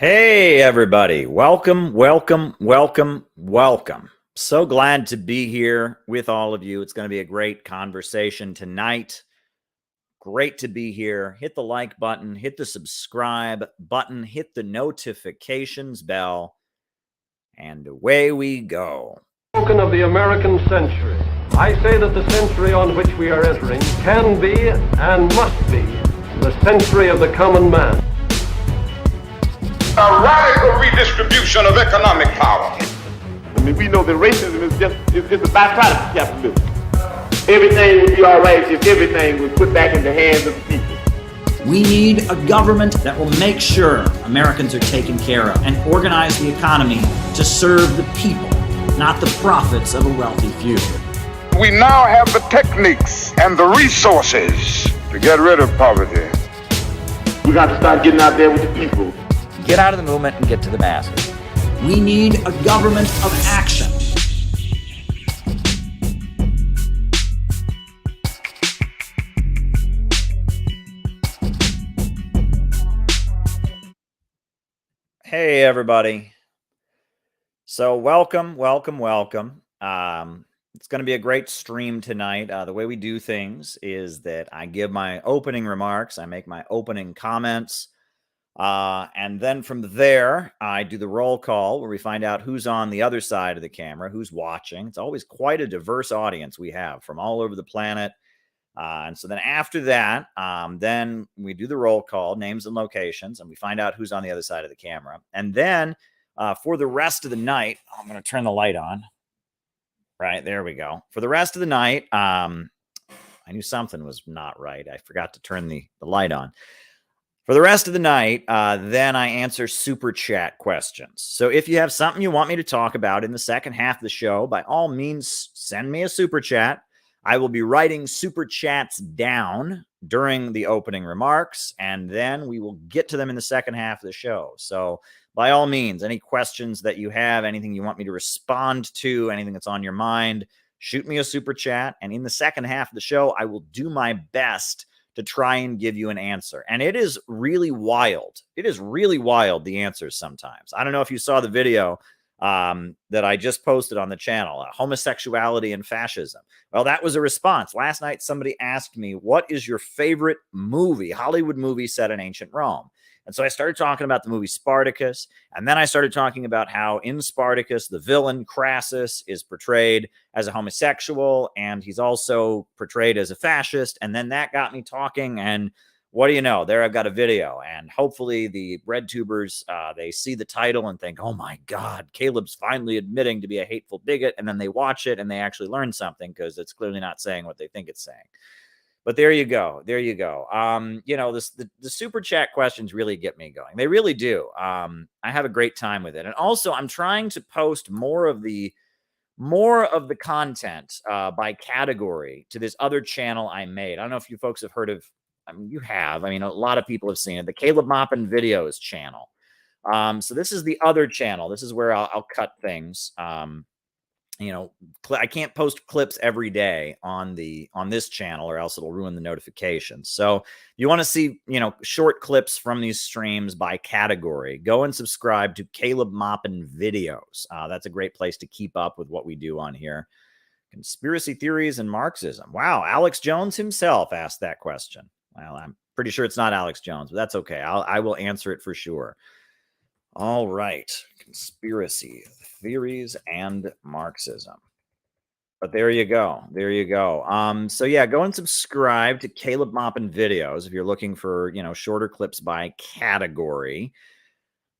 Hey, everybody. Welcome, welcome, welcome, welcome. So glad to be here with all of you. It's going to be a great conversation tonight. Great to be here. Hit the like button, hit the subscribe button, hit the notifications bell, and away we go. Spoken of the American century. I say that the century on which we are entering can be and must be the century of the common man. A radical redistribution of economic power. I mean, we know that racism is just a byproduct of capitalism. Everything would be all right if everything was put back in the hands of the people. We need a government that will make sure Americans are taken care of and organize the economy to serve the people, not the profits of a wealthy few. We now have the techniques and the resources to get rid of poverty. We got to start getting out there with the people. Get out of the movement and get to the masses. We need a government of action. Hey, everybody. So welcome, welcome, welcome. It's going to be a great stream tonight. The way we do things is that I give my opening remarks. I make my opening comments. And then from there, I do the roll call where we find out who's on the other side of the camera, who's watching. It's always quite a diverse audience we have from all over the planet. And so then after that, then we do the roll call, names and locations, and we find out who's on the other side of the camera. And then for the rest of the night, I'm going to turn the light on. Right, there we go. For the rest of the night, I knew something was not right. I forgot to turn the light on. For the rest of the night, then I answer super chat questions. So if you have something you want me to talk about in the second half of the show, by all means, send me a super chat. I will be writing super chats down during the opening remarks, and then we will get to them in the second half of the show. So by all means, any questions that you have, anything you want me to respond to, anything that's on your mind, shoot me a super chat. And in the second half of the show, I will do my best to try and give you an answer. And it is really wild. It is really wild, the answers sometimes. I don't know if you saw the video that I just posted on the channel, homosexuality and fascism. Well, that was a response. Last night, somebody asked me, what is your favorite movie, Hollywood movie set in ancient Rome? And so I started talking about the movie Spartacus, and then I started talking about how in Spartacus, the villain Crassus is portrayed as a homosexual, and he's also portrayed as a fascist. And then that got me talking, and what do you know? There I've got a video, and hopefully the bread tubers, they see the title and think, oh my God, Caleb's finally admitting to be a hateful bigot, and then they watch it and they actually learn something because it's clearly not saying what they think it's saying. But there you go. There you go. You know, the super chat questions really get me going. They really do. I have a great time with it. And also, I'm trying to post more of the content by category to this other channel I made. I don't know if you folks have heard of, I mean, you have. I mean, a lot of people have seen it. The Caleb Maupin Videos channel. So this is the other channel. This is where I'll cut things. You know, I can't post clips every day on this channel or else it'll ruin the notifications. So you want to see, you know, short clips from these streams by category, go and subscribe to Caleb Maupin Videos. That's a great place to keep up with what we do on here. Conspiracy theories and Marxism. Wow. Alex Jones himself asked that question. Well, I'm pretty sure it's not Alex Jones, but that's okay. I will answer it for sure. All right. Conspiracy theories and Marxism. But there you go. There you go. So yeah, go and subscribe to Caleb Maupin Videos if you're looking for, you know, shorter clips by category.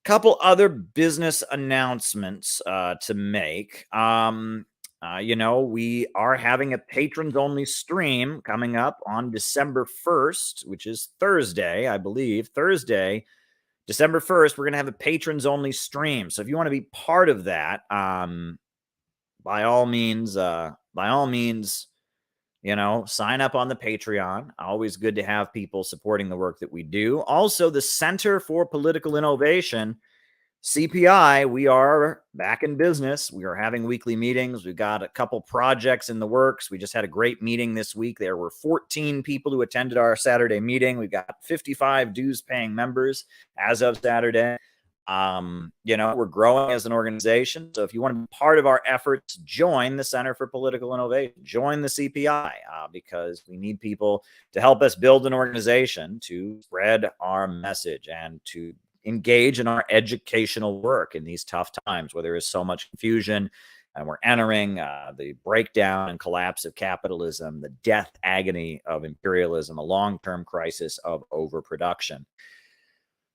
Couple other business announcements to make. You know, we are having a patrons only stream coming up on December 1st, which is Thursday, I believe. Thursday, December 1st, we're going to have a patrons only stream. So if you want to be part of that, by all means, you know, sign up on the Patreon. Always good to have people supporting the work that we do. Also, the Center for Political Innovation, CPI, we are back in business. We are having weekly meetings. We've got a couple projects in the works. We just had a great meeting this week. There were 14 people who attended our Saturday meeting. We've got 55 dues paying members as of Saturday. We're growing as an organization. So if you want to be part of our efforts, join the Center for Political Innovation, join the CPI, because we need people to help us build an organization to spread our message and to engage in our educational work in these tough times where there is so much confusion and we're entering the breakdown and collapse of capitalism, the death agony of imperialism, a long-term crisis of overproduction.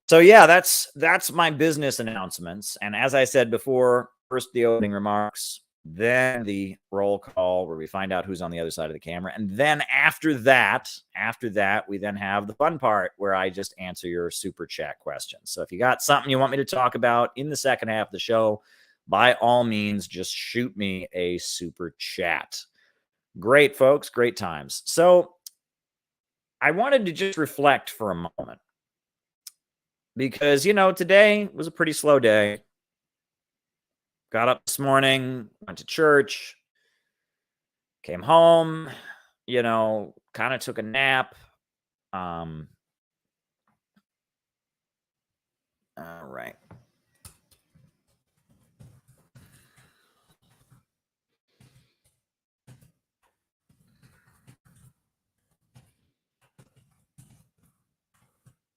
So yeah, that's my business announcements. And as I said before, first the opening remarks, then the roll call where we find out who's on the other side of the camera. And then after that, we then have the fun part where I just answer your super chat questions. So if you got something you want me to talk about in the second half of the show, by all means, just shoot me a super chat. Great, folks. Great times. So I wanted to just reflect for a moment because, today was a pretty slow day. Got up this morning, went to church, came home, kind of took a nap. All right.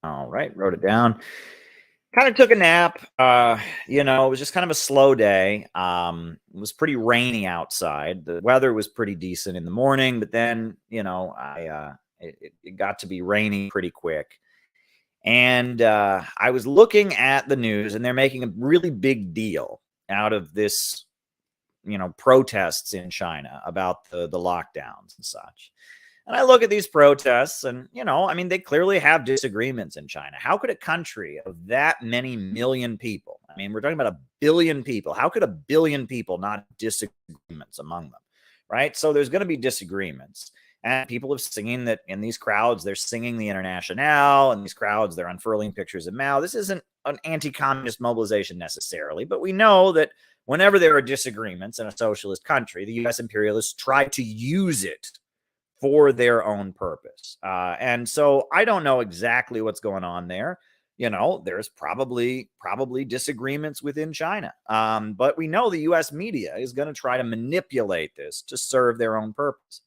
All right, wrote it down. Kind of took a nap. It was just kind of a slow day. It was pretty rainy outside. The weather was pretty decent in the morning, but then, it got to be rainy pretty quick. And I was looking at the news, and they're making a really big deal out of this, protests in China about the lockdowns and such. And I look at these protests and, they clearly have disagreements in China. How could a country of that many million people, we're talking about 1 billion people. How could 1 billion people not have disagreements among them, right? So there's going to be disagreements. And people have singing that in these crowds, they're singing the Internationale. In these crowds, they're unfurling pictures of Mao. This isn't an anti-communist mobilization necessarily, but we know that whenever there are disagreements in a socialist country, the U.S. imperialists try to use it for their own purpose. And so I don't know exactly what's going on there. There's probably disagreements within China. But we know the U.S. media is going to try to manipulate this to serve their own purpose.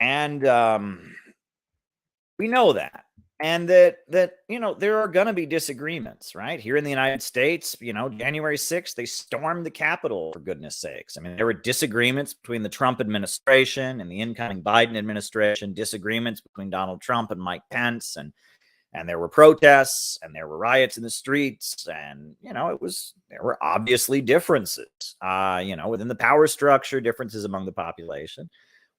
And we know that. And that there are going to be disagreements, right? Here in the United States, January 6th, they stormed the Capitol, for goodness sakes. There were disagreements between the Trump administration and the incoming Biden administration, disagreements between Donald Trump and Mike Pence, and there were protests and there were riots in the streets, and there were obviously differences, within the power structure, differences among the population.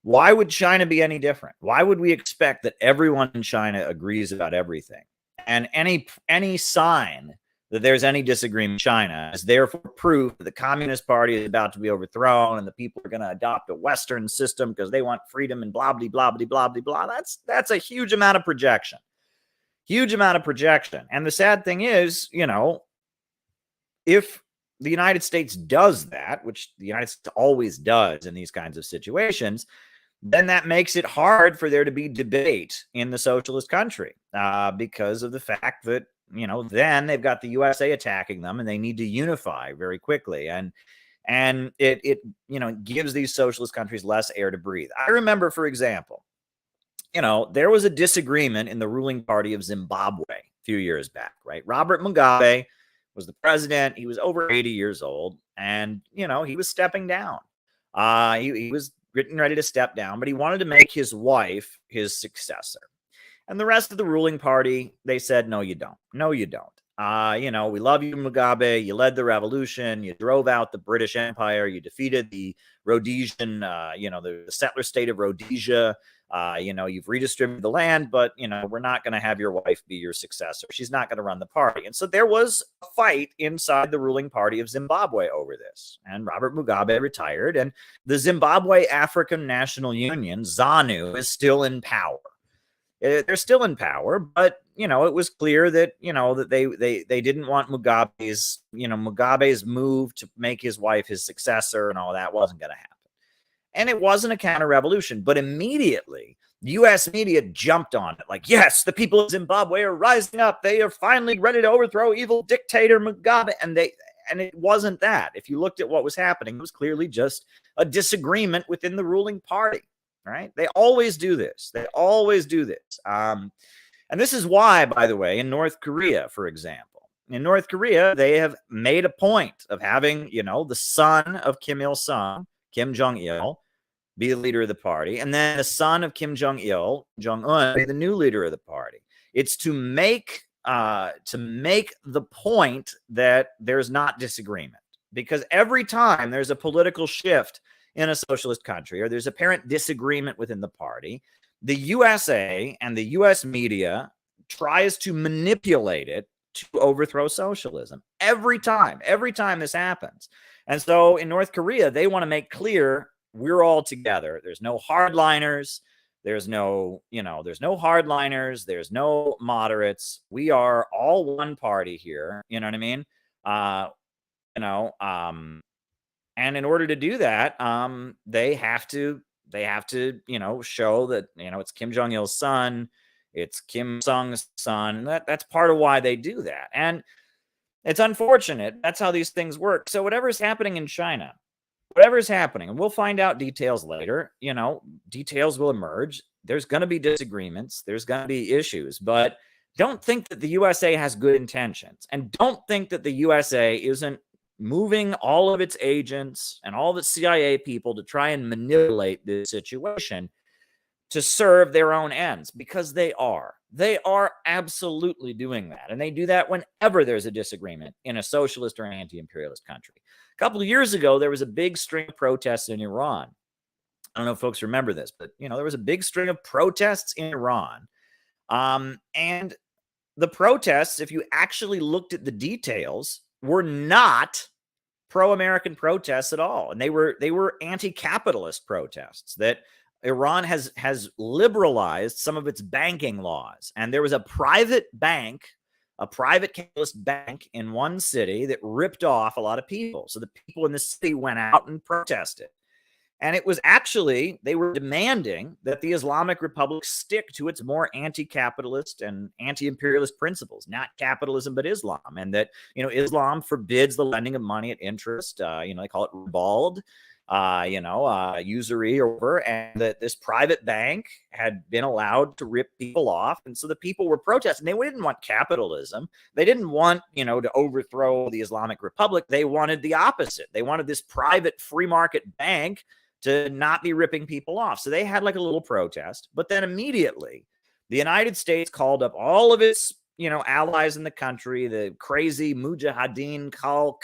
Why would China be any different? Why would we expect that everyone in China agrees about everything? And any sign that there's any disagreement in China is therefore proof that the Communist Party is about to be overthrown and the people are going to adopt a Western system because they want freedom and blah, blah, blah, blah, blah, blah. That's a huge amount of projection. Huge amount of projection. And the sad thing is, if the United States does that, which the United States always does in these kinds of situations, then that makes it hard for there to be debate in the socialist country because of the fact that, then they've got the USA attacking them and they need to unify very quickly. And it gives these socialist countries less air to breathe. I remember, for example, there was a disagreement in the ruling party of Zimbabwe a few years back, right? Robert Mugabe was the president. He was over 80 years old and, he was stepping down. He was getting ready to step down, but he wanted to make his wife his successor. And the rest of the ruling party, they said, no, you don't. No, you don't. We love you, Mugabe. You led the revolution. You drove out the British Empire. You defeated the Rhodesian, the settler state of Rhodesia. You've redistributed the land, but, we're not going to have your wife be your successor. She's not going to run the party. And so there was a fight inside the ruling party of Zimbabwe over this. And Robert Mugabe retired, and the Zimbabwe African National Union, ZANU, is still in power. They're still in power, but it was clear that that they didn't want Mugabe's move to make his wife his successor and all that wasn't going to happen. And it wasn't a counter-revolution, but immediately U.S. media jumped on it like, yes, the people of Zimbabwe are rising up. They are finally ready to overthrow evil dictator Mugabe. And it wasn't that. If you looked at what was happening, it was clearly just a disagreement within the ruling party, right? They always do this. They always do this. And this is why, by the way, in North Korea, for example, in North Korea, they have made a point of having, the son of Kim Il-sung, Kim Jong-il, be the leader of the party, and then the son of Kim Jong-il, Jong-un, be the new leader of the party. It's to make the point that there's not disagreement, because every time there's a political shift in a socialist country or there's apparent disagreement within the party, the USA and the US media tries to manipulate it to overthrow socialism. Every time this happens. And so in North Korea, they want to make clear we're all together. There's no hardliners. There's no hardliners. There's no moderates. We are all one party here. You know what I mean? And in order to do that, they have to show that, it's Kim Jong-il's son, it's Kim Il-sung's son. That's part of why they do that. And it's unfortunate. That's how these things work. So whatever's happening in China, whatever's happening, and we'll find out details later, details will emerge. There's going to be disagreements. There's going to be issues, but don't think that the USA has good intentions, and don't think that the USA isn't moving all of its agents and all the CIA people to try and manipulate this situation to serve their own ends, because they are absolutely doing that. And they do that whenever there's a disagreement in a socialist or an anti-imperialist country. A couple of years ago, there was a big string of protests in Iran. I don't know if folks remember this, but there was a big string of protests in Iran. And the protests, if you actually looked at the details, were not pro-American protests at all. And they were anti-capitalist protests that Iran has liberalized some of its banking laws. And there was a private capitalist bank in one city that ripped off a lot of people. So the people in the city went out and protested. And it was actually, they were demanding that the Islamic Republic stick to its more anti-capitalist and anti-imperialist principles, not capitalism, but Islam. And that, Islam forbids the lending of money at interest. They call it ribald. Usury or whatever, and that this private bank had been allowed to rip people off. And so the people were protesting. They didn't want capitalism. They didn't want, to overthrow the Islamic Republic. They wanted the opposite. They wanted this private free market bank to not be ripping people off. So they had like a little protest, but then immediately the United States called up all of its allies in the country, the crazy Mujahideen Khalq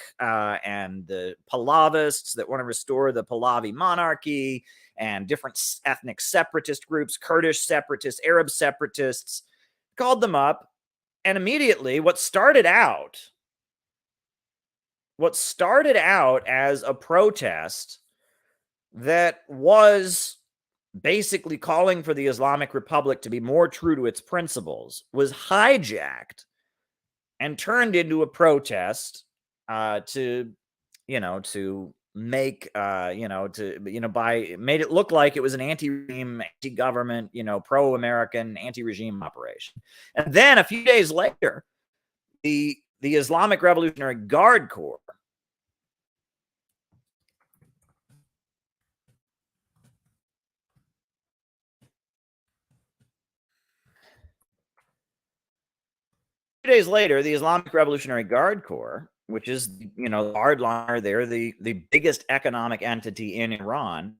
and the Pahlavists that want to restore the Pahlavi monarchy, and different ethnic separatist groups, Kurdish separatists, Arab separatists, called them up. And immediately what started out as a protest that was basically calling for the Islamic Republic to be more true to its principles was hijacked and turned into a protest made it look like it was an anti-regime, anti-government, pro-American, anti-regime operation. And then a few days later, the Islamic Revolutionary Guard Corps days later, the Islamic Revolutionary Guard Corps, which is, the hardliner, they're the biggest economic entity in Iran,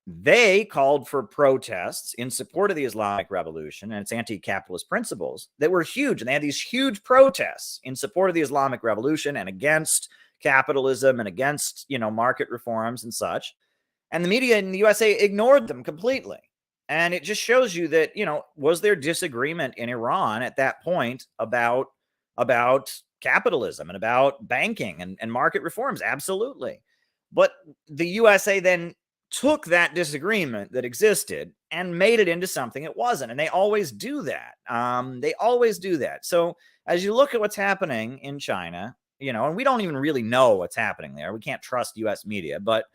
they called for protests in support of the Islamic Revolution and its anti-capitalist principles that were huge. And they had these huge protests in support of the Islamic Revolution and against capitalism and against, market reforms and such. And the media in the USA ignored them completely. And it just shows you that, was there disagreement in Iran at that point about capitalism and about banking and market reforms? Absolutely. But the USA then took that disagreement that existed and made it into something it wasn't. And they always do that. They always do that. So as you look at what's happening in China, and we don't even really know what's happening there. We can't trust US media. But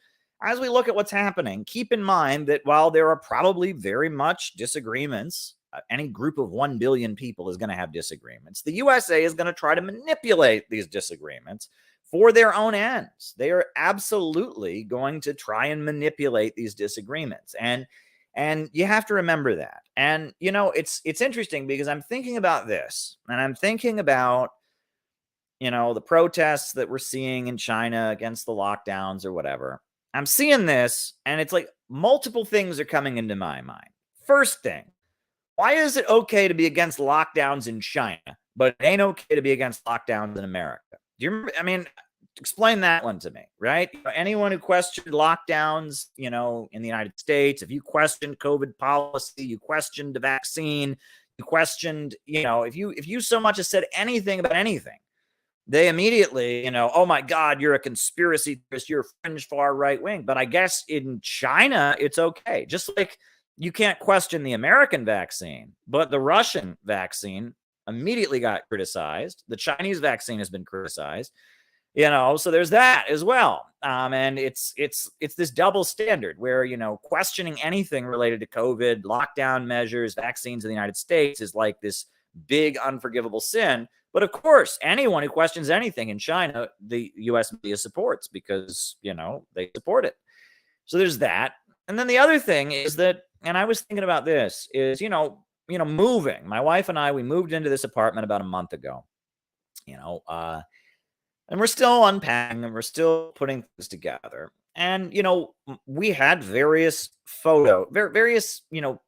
as we look at what's happening, keep in mind that while there are probably very much disagreements, any group of 1 billion people is going to have disagreements. The USA is going to try to manipulate these disagreements for their own ends. They are absolutely going to try and manipulate these disagreements. And you have to remember that. And, it's interesting because I'm thinking about this, and I'm thinking about, the protests that we're seeing in China against the lockdowns or whatever. I'm seeing this, and it's like multiple things are coming into my mind. First thing, why is it okay to be against lockdowns in China, but it ain't okay to be against lockdowns in America? Do you remember? Explain that one to me, right? Anyone who questioned lockdowns, in the United States, if you questioned COVID policy, you questioned the vaccine, you questioned, if you so much as said anything about anything, they immediately, oh my God, you're a conspiracy theorist, you're a fringe far right wing. But I guess in China, it's okay. Just like you can't question the American vaccine, but the Russian vaccine immediately got criticized. The Chinese vaccine has been criticized. So there's that as well. And it's this double standard where, questioning anything related to COVID, lockdown measures, vaccines in the United States is like this big unforgivable sin. But of course, anyone who questions anything in China, the US media supports because, they support it. So there's that. And then the other thing is that, and I was thinking about this, is, moving. My wife and I, we moved into this apartment about a month ago, and we're still unpacking and we're still putting things together. And, we had various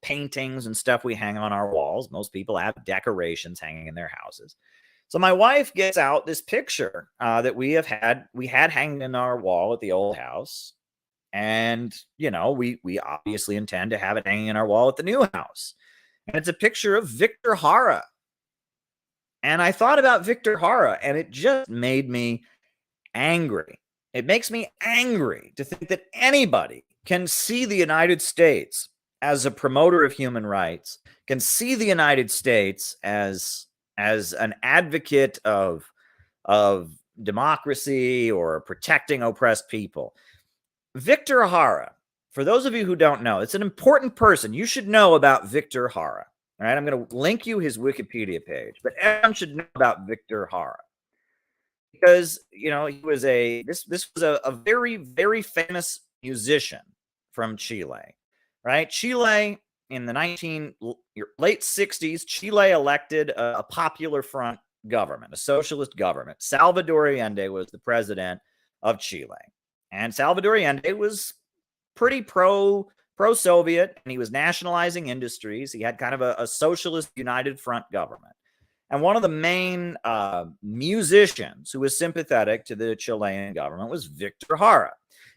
paintings and stuff we hang on our walls. Most people have decorations hanging in their houses. So my wife gets out this picture that we had hanging in our wall at the old house. And, we obviously intend to have it hanging in our wall at the new house. And it's a picture of Victor Jara. And I thought about Victor Jara, and it just made me angry. It makes me angry to think that anybody can see the United States as a promoter of human rights, can see the United States as an advocate of democracy or protecting oppressed people. Victor Jara, for those of you who don't know, it's an important person. You should know about Victor Jara. All right, I'm going to link you his Wikipedia page, but everyone should know about Victor Jara because he was this was a very, very famous musician from Chile, right? Chile in the late 60s, Chile elected a Popular Front government, a socialist government. Salvador Allende was the president of Chile, and Salvador Allende was pretty pro-Soviet, and he was nationalizing industries. He had kind of a socialist united front government. And one of the main musicians who was sympathetic to the Chilean government was Victor Jara.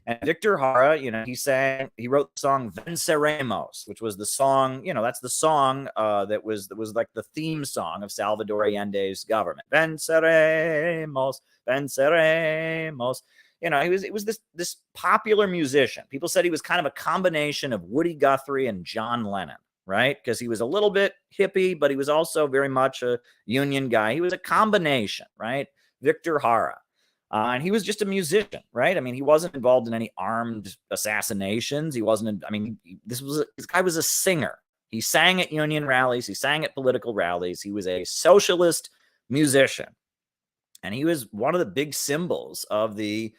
And Victor Jara, he wrote the song Venceremos, which was the song, that's the song that was like the theme song of Salvador Allende's government. Venceremos, venceremos. It was this popular musician. People said he was kind of a combination of Woody Guthrie and John Lennon, right? Because he was a little bit hippie, but he was also very much a union guy. He was a combination, right? Victor Jara. And he was just a musician, right? He wasn't involved in any armed assassinations. He wasn't, this guy was a singer. He sang at union rallies. He sang at political rallies. He was a socialist musician. And he was one of the big symbols of the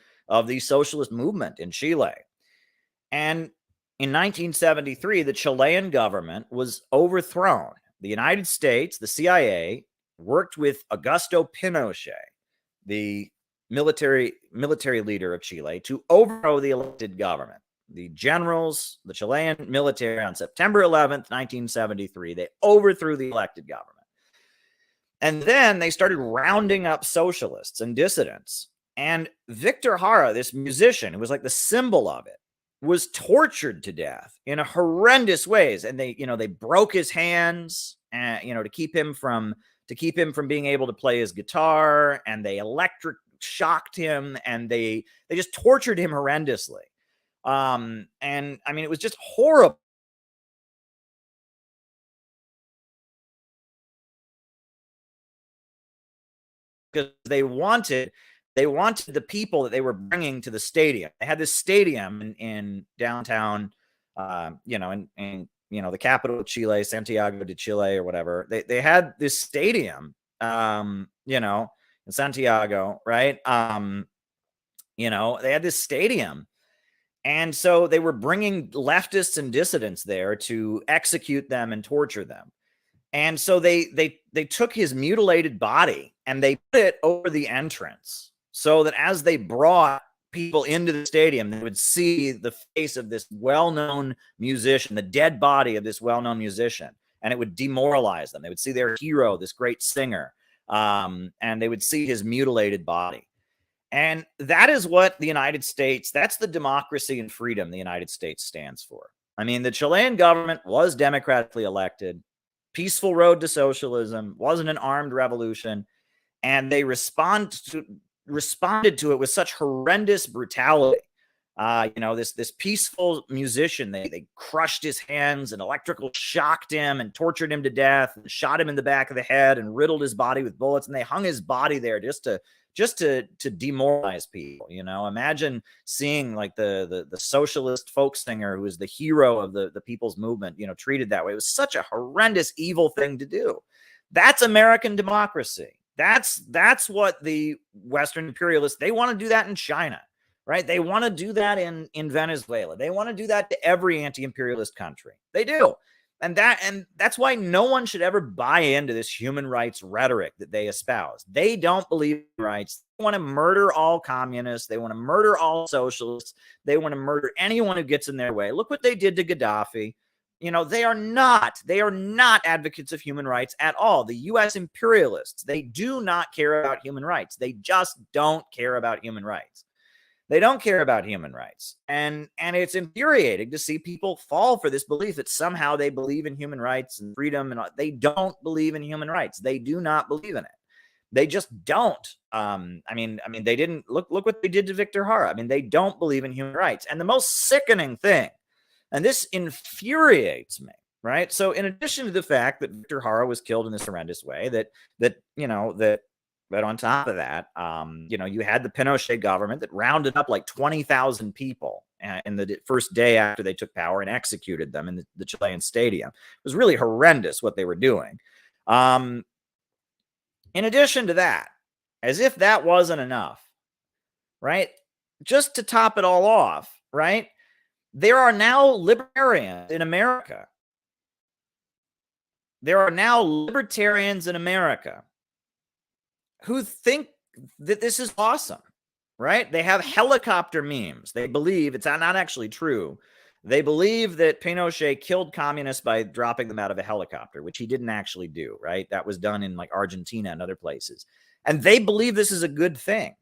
socialist movement in Chile. And in 1973, the Chilean government was overthrown. The United States, the CIA, worked with Augusto Pinochet, the military leader of Chile, to overthrow the elected government. The generals, the Chilean military, on September 11th, 1973, they overthrew the elected government. And then they started rounding up socialists and dissidents. And Victor Jara, this musician, who was like the symbol of it, was tortured to death in horrendous ways. And they broke his hands, to keep him from being able to play his guitar. And they electric shocked him, and they just tortured him horrendously. And I mean, it was just horrible. Because they wanted the people that they were bringing to the stadium. They had this stadium in downtown, in the capital of Chile, Santiago de Chile or whatever. They had this stadium, in Santiago, right? They had this stadium. And so they were bringing leftists and dissidents there to execute them and torture them. And so they took his mutilated body and they put it over the entrance so that as they brought people into the stadium, they would see the face of this well-known musician, the dead body of this well-known musician, and it would demoralize them. They would see their hero, this great singer, and they would see his mutilated body. And that is what the United States, that's the democracy and freedom the United States stands for. I mean, the Chilean government was democratically elected. Peaceful road to socialism, wasn't an armed revolution, and they responded to it with such horrendous brutality. This peaceful musician, they crushed his hands and electrical shocked him and tortured him to death and shot him in the back of the head and riddled his body with bullets, and they hung his body there just to demoralize people. Imagine seeing like the socialist folk singer who is the hero of the people's movement, treated that way. It was such a horrendous, evil thing to do. That's American democracy. That's what the Western imperialists, they want to do that in China, right? They want to do that in Venezuela. They want to do that to every anti-imperialist country. They do. And that's why no one should ever buy into this human rights rhetoric that they espouse. They don't believe in rights. They want to murder all communists. They want to murder all socialists. They want to murder anyone who gets in their way. Look what they did to Gaddafi. They are not advocates of human rights at all. The U.S. imperialists, they do not care about human rights. They just don't care about human rights. They don't care about human rights. And it's infuriating to see people fall for this belief that somehow they believe in human rights and freedom. And they don't believe in human rights. They do not believe in it. They just don't. They didn't look what they did to Victor Jara. They don't believe in human rights. And the most sickening thing, and this infuriates me, right? So in addition to the fact that Victor Jara was killed in this horrendous way, but on top of that, you had the Pinochet government that rounded up like 20,000 people in the first day after they took power and executed them in the Chilean stadium. It was really horrendous what they were doing. In addition to that, as if that wasn't enough, right? Just to top it all off, right? There are now libertarians in America. There are now libertarians in America who think that this is awesome, right? They have helicopter memes. They believe it's not actually true. They believe that Pinochet killed communists by dropping them out of a helicopter, which he didn't actually do, right? That was done in like Argentina and other places. And they believe this is a good thing,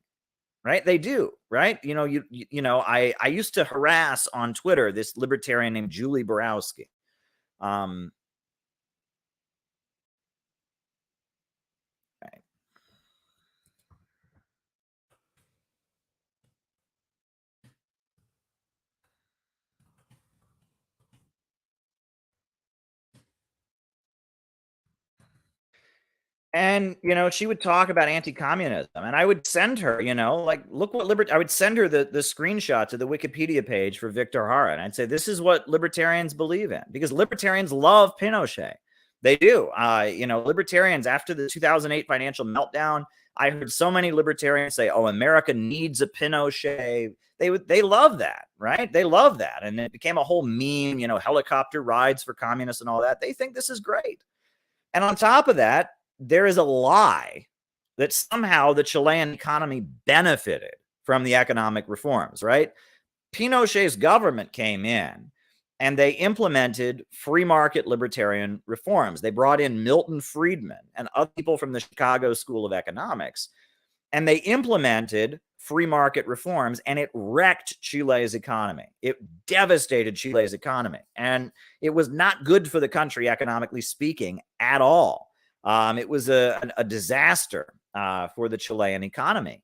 right? They do, right? I used to harass on Twitter this libertarian named Julie Borowski. And, she would talk about anti-communism, and I would send her, look what I would send her the screenshot to the Wikipedia page for Victor Jara. And I'd say, this is what libertarians believe in, because libertarians love Pinochet. They do. Libertarians, after the 2008 financial meltdown, I heard so many libertarians say, oh, America needs a Pinochet. They love that, right? They love that. And it became a whole meme, helicopter rides for communists and all that. They think this is great. And on top of that, there is a lie that somehow the Chilean economy benefited from the economic reforms, right? Pinochet's government came in and they implemented free market libertarian reforms. They brought in Milton Friedman and other people from the Chicago School of Economics, and they implemented free market reforms, and it wrecked Chile's economy. It devastated Chile's economy, and it was not good for the country, economically speaking, at all. It was a disaster for the Chilean economy.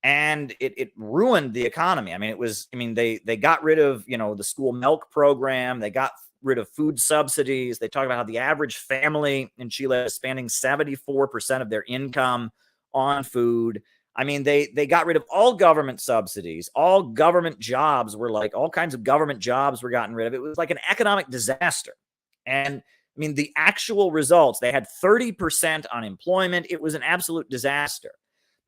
and it ruined the economy. I mean, they got rid of, the school milk program. They got rid of food subsidies. They talk about how the average family in Chile is spending 74% of their income on food. I mean, they got rid of all government subsidies. All government jobs were all kinds of government jobs were gotten rid of. It was like an economic disaster. And I mean, the actual results, they had 30% unemployment. It was an absolute disaster.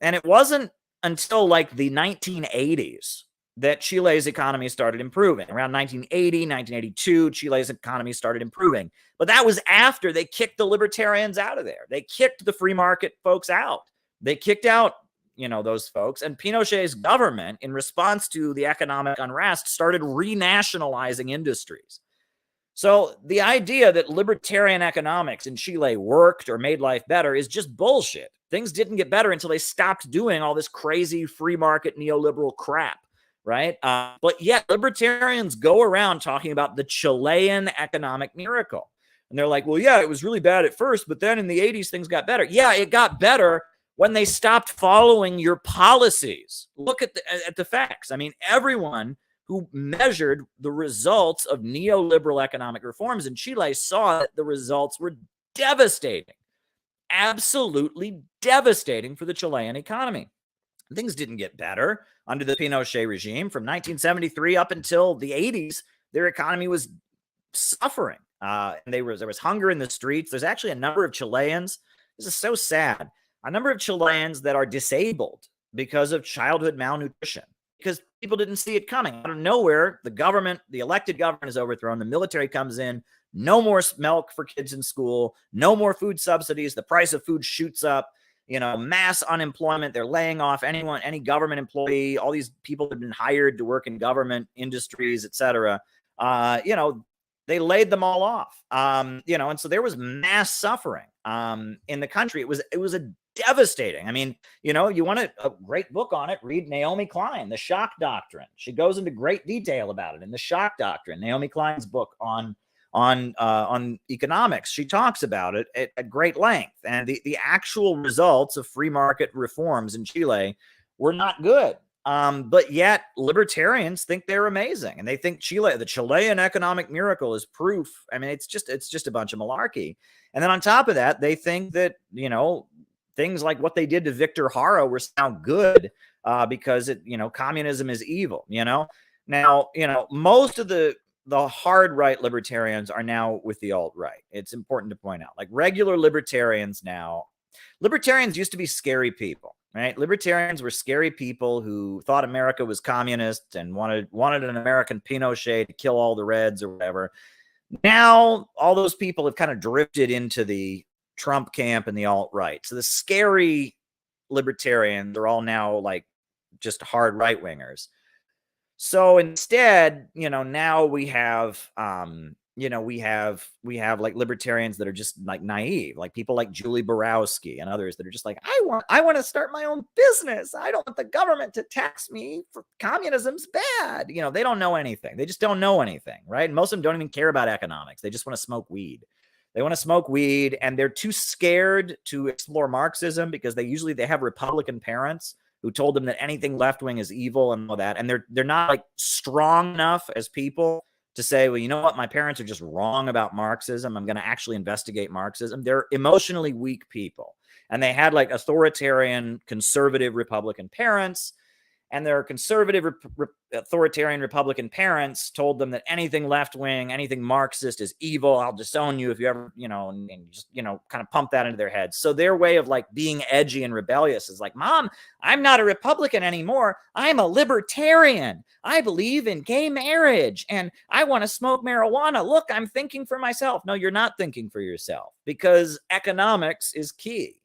And it wasn't until like the 1980s that Chile's economy started improving. Around 1980, 1982, Chile's economy started improving. But that was after they kicked the libertarians out of there. They kicked the free market folks out. They kicked out, those folks. And Pinochet's government, in response to the economic unrest, started renationalizing industries. So the idea that libertarian economics in Chile worked or made life better is just bullshit. Things didn't get better until they stopped doing all this crazy free market neoliberal crap, right? But yet libertarians go around talking about the Chilean economic miracle. And they're like, well, yeah, it was really bad at first, but then in the 80s, things got better. Yeah, it got better when they stopped following your policies. Look at the facts. I mean, everyone who measured the results of neoliberal economic reforms in Chile saw that the results were devastating, absolutely devastating for the Chilean economy. Things didn't get better under the Pinochet regime. From 1973 up until the 80s, their economy was suffering. And there was hunger in the streets. There's actually a number of Chileans, this is so sad, a number of Chileans that are disabled because of childhood malnutrition, because people didn't see it coming. Out of nowhere, the elected government is overthrown. The military comes in. No more milk for kids in school. No more food subsidies. The price of food shoots up. Mass unemployment. They're laying off any government employee. All these people have been hired to work in government industries, etc. They laid them all off. And so there was mass suffering in the country. It was a devastating. I mean, you want a great book on it, read Naomi Klein, The Shock Doctrine. She goes into great detail about it in The Shock Doctrine, Naomi Klein's book on economics. She talks about it at great length. And the actual results of free market reforms in Chile were not good. But yet libertarians think they're amazing. And they think the Chilean economic miracle is proof. I mean, it's just a bunch of malarkey. And then on top of that, they think that, things like what they did to Victor Hara were now good because communism is evil, Now, most of the hard right libertarians are now with the alt-right. It's important to point out, like regular libertarians used to be scary people, right? Libertarians were scary people who thought America was communist and wanted an American Pinochet to kill all the Reds or whatever. Now, all those people have kind of drifted into the Trump camp and the alt-right. So the scary libertarians are all now like just hard right-wingers. So instead, now we have like libertarians that are just like naive, like people like Julie Borowski and others that are just like, I want to start my own business. I don't want the government to tax me for communism's bad. They don't know anything. They just don't know anything, right? And most of them don't even care about economics. They just want to smoke weed. They want to smoke weed, and they're too scared to explore Marxism because they have Republican parents who told them that anything left-wing is evil and all that. And they're not like strong enough as people to say, well, you know what? My parents are just wrong about Marxism. I'm going to actually investigate Marxism. They're emotionally weak people. And they had like authoritarian, conservative Republican parents. And their conservative, authoritarian Republican parents told them that anything left-wing, anything Marxist is evil. I'll disown you if you ever, and just, kind of pump that into their heads. So their way of like being edgy and rebellious is like, Mom, I'm not a Republican anymore. I'm a libertarian. I believe in gay marriage and I want to smoke marijuana. Look, I'm thinking for myself. No, you're not thinking for yourself because economics is key.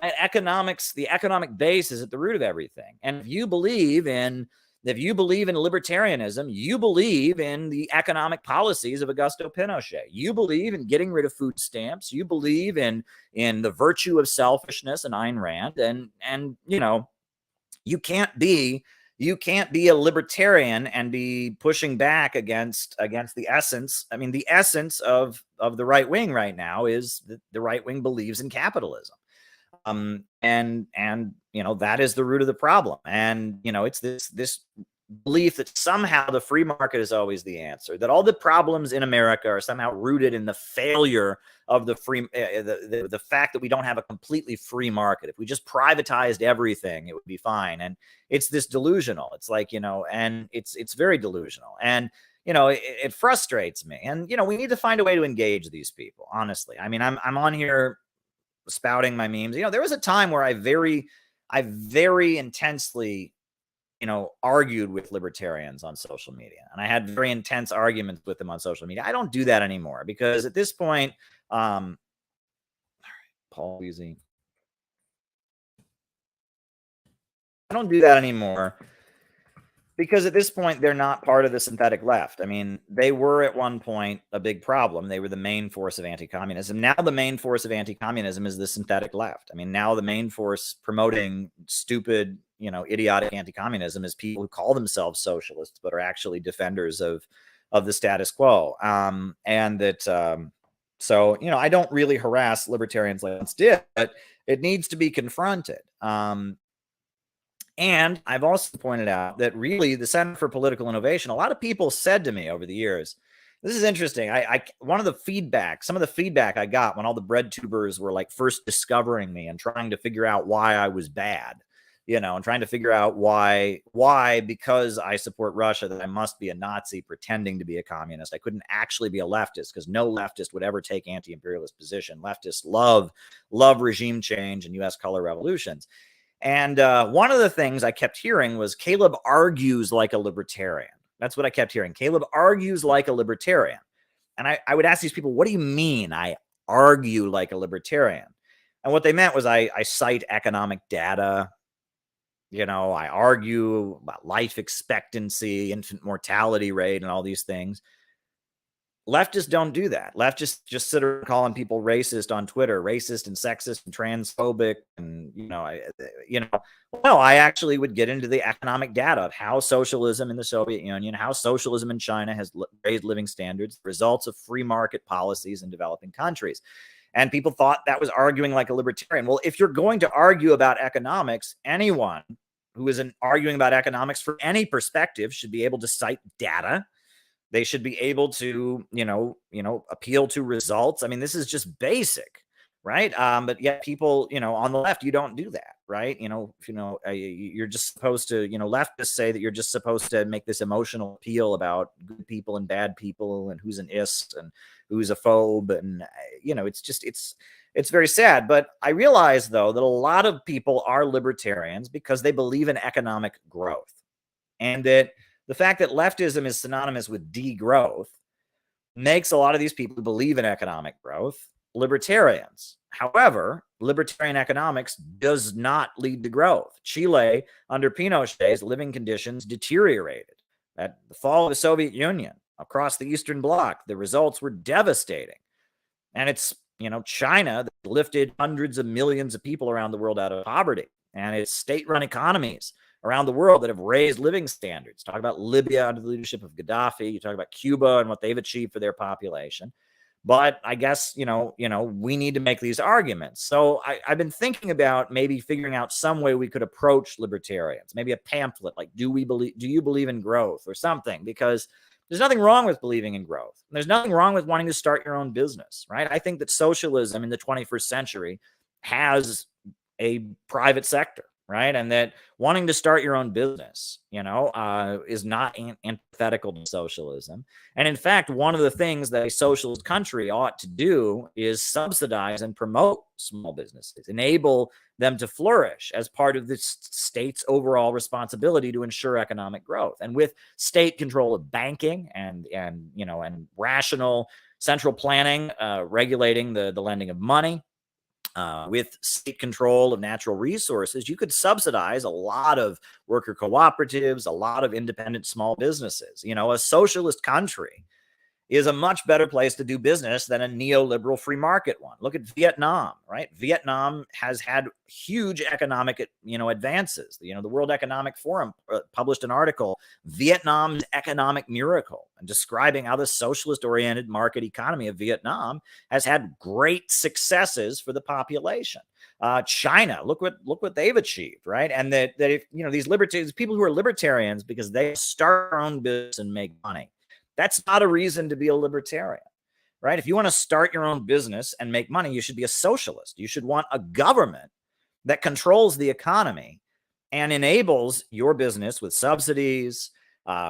Right? Economics, the economic base is at the root of everything. And if you believe in libertarianism, you believe in the economic policies of Augusto Pinochet. You believe in getting rid of food stamps. You believe in the virtue of selfishness and Ayn Rand. And you can't be a libertarian and be pushing back against the essence. I mean, the essence of the right wing right now is that the right wing believes in capitalism. And that is the root of the problem. And it's this belief that somehow the free market is always the answer, that all the problems in America are somehow rooted in the failure of the free, the fact that we don't have a completely free market. If we just privatized everything, it would be fine. And it's this delusional. It's like, and it's very delusional. And, it frustrates me. And, we need to find a way to engage these people, honestly. I mean, I'm on here spouting my memes. There was a time where I very intensely argued with libertarians on social media. And I had very intense arguments with them on social media. I don't do that anymore because at this point, Paul Weezy. I don't do that anymore because at this point, they're not part of the synthetic left. I mean, they were at one point a big problem. They were the main force of anti-communism. Now the main force of anti-communism is the synthetic left. I mean, now the main force promoting stupid, idiotic anti-communism is people who call themselves socialists, but are actually defenders of the status quo. So, I don't really harass libertarians like I once did, but it needs to be confronted. And I've also pointed out that really the Center for Political Innovation, a lot of people said to me over the years, this is interesting. Some of the feedback I got when all the bread tubers were like first discovering me and trying to figure out why I was bad, and trying to figure out why, because I support Russia, that I must be a Nazi pretending to be a communist. I couldn't actually be a leftist because no leftist would ever take anti-imperialist position. Leftists love regime change and U.S. color revolutions. And one of the things I kept hearing was Caleb argues like a libertarian. That's what I kept hearing. Caleb argues like a libertarian. And I would ask these people, what do you mean I argue like a libertarian? And what they meant was I cite economic data. I argue about life expectancy, infant mortality rate, and all these things. Leftists don't do that. Leftists just sit around calling people racist on Twitter, racist and sexist and transphobic. And, I actually would get into the economic data of how socialism in the Soviet Union, how socialism in China has raised living standards, results of free market policies in developing countries. And people thought that was arguing like a libertarian. Well, if you're going to argue about economics, anyone who isn't arguing about economics for any perspective should be able to cite data. They should be able to, appeal to results. I mean, this is just basic, right? But yet people, on the left, you don't do that, right? You're just supposed to, leftists say that you're just supposed to make this emotional appeal about good people and bad people and who's an ist and who's a phobe. And, it's very sad. But I realize, though, that a lot of people are libertarians because they believe in economic growth, and that the fact that leftism is synonymous with degrowth makes a lot of these people who believe in economic growth libertarians. However, libertarian economics does not lead to growth. Chile, under Pinochet's living conditions deteriorated. At the fall of the Soviet Union, across the Eastern Bloc, the results were devastating. And it's, China that lifted hundreds of millions of people around the world out of poverty. And it's state-run economies around the world that have raised living standards. Talk about Libya under the leadership of Gaddafi. You talk about Cuba and what they've achieved for their population. But I guess, we need to make these arguments. So I've been thinking about maybe figuring out some way we could approach libertarians, maybe a pamphlet like, do you believe in growth or something? Because there's nothing wrong with believing in growth. There's nothing wrong with wanting to start your own business, right? I think that socialism in the 21st century has a private sector, right? And that wanting to start your own business, is not antithetical to socialism. And in fact, one of the things that a socialist country ought to do is subsidize and promote small businesses, enable them to flourish as part of the state's overall responsibility to ensure economic growth. And with state control of banking and rational central planning, regulating the lending of money, with state control of natural resources, you could subsidize a lot of worker cooperatives, a lot of independent small businesses. A socialist country is a much better place to do business than a neoliberal free market one. Look at Vietnam, right? Vietnam has had huge economic, advances. The World Economic Forum published an article, Vietnam's Economic Miracle, and describing how the socialist-oriented market economy of Vietnam has had great successes for the population. China, look what they've achieved, right? And that if these libertarians, people who are libertarians because they start their own business and make money, that's not a reason to be a libertarian, right? If you want to start your own business and make money, you should be a socialist. You should want a government that controls the economy and enables your business with subsidies,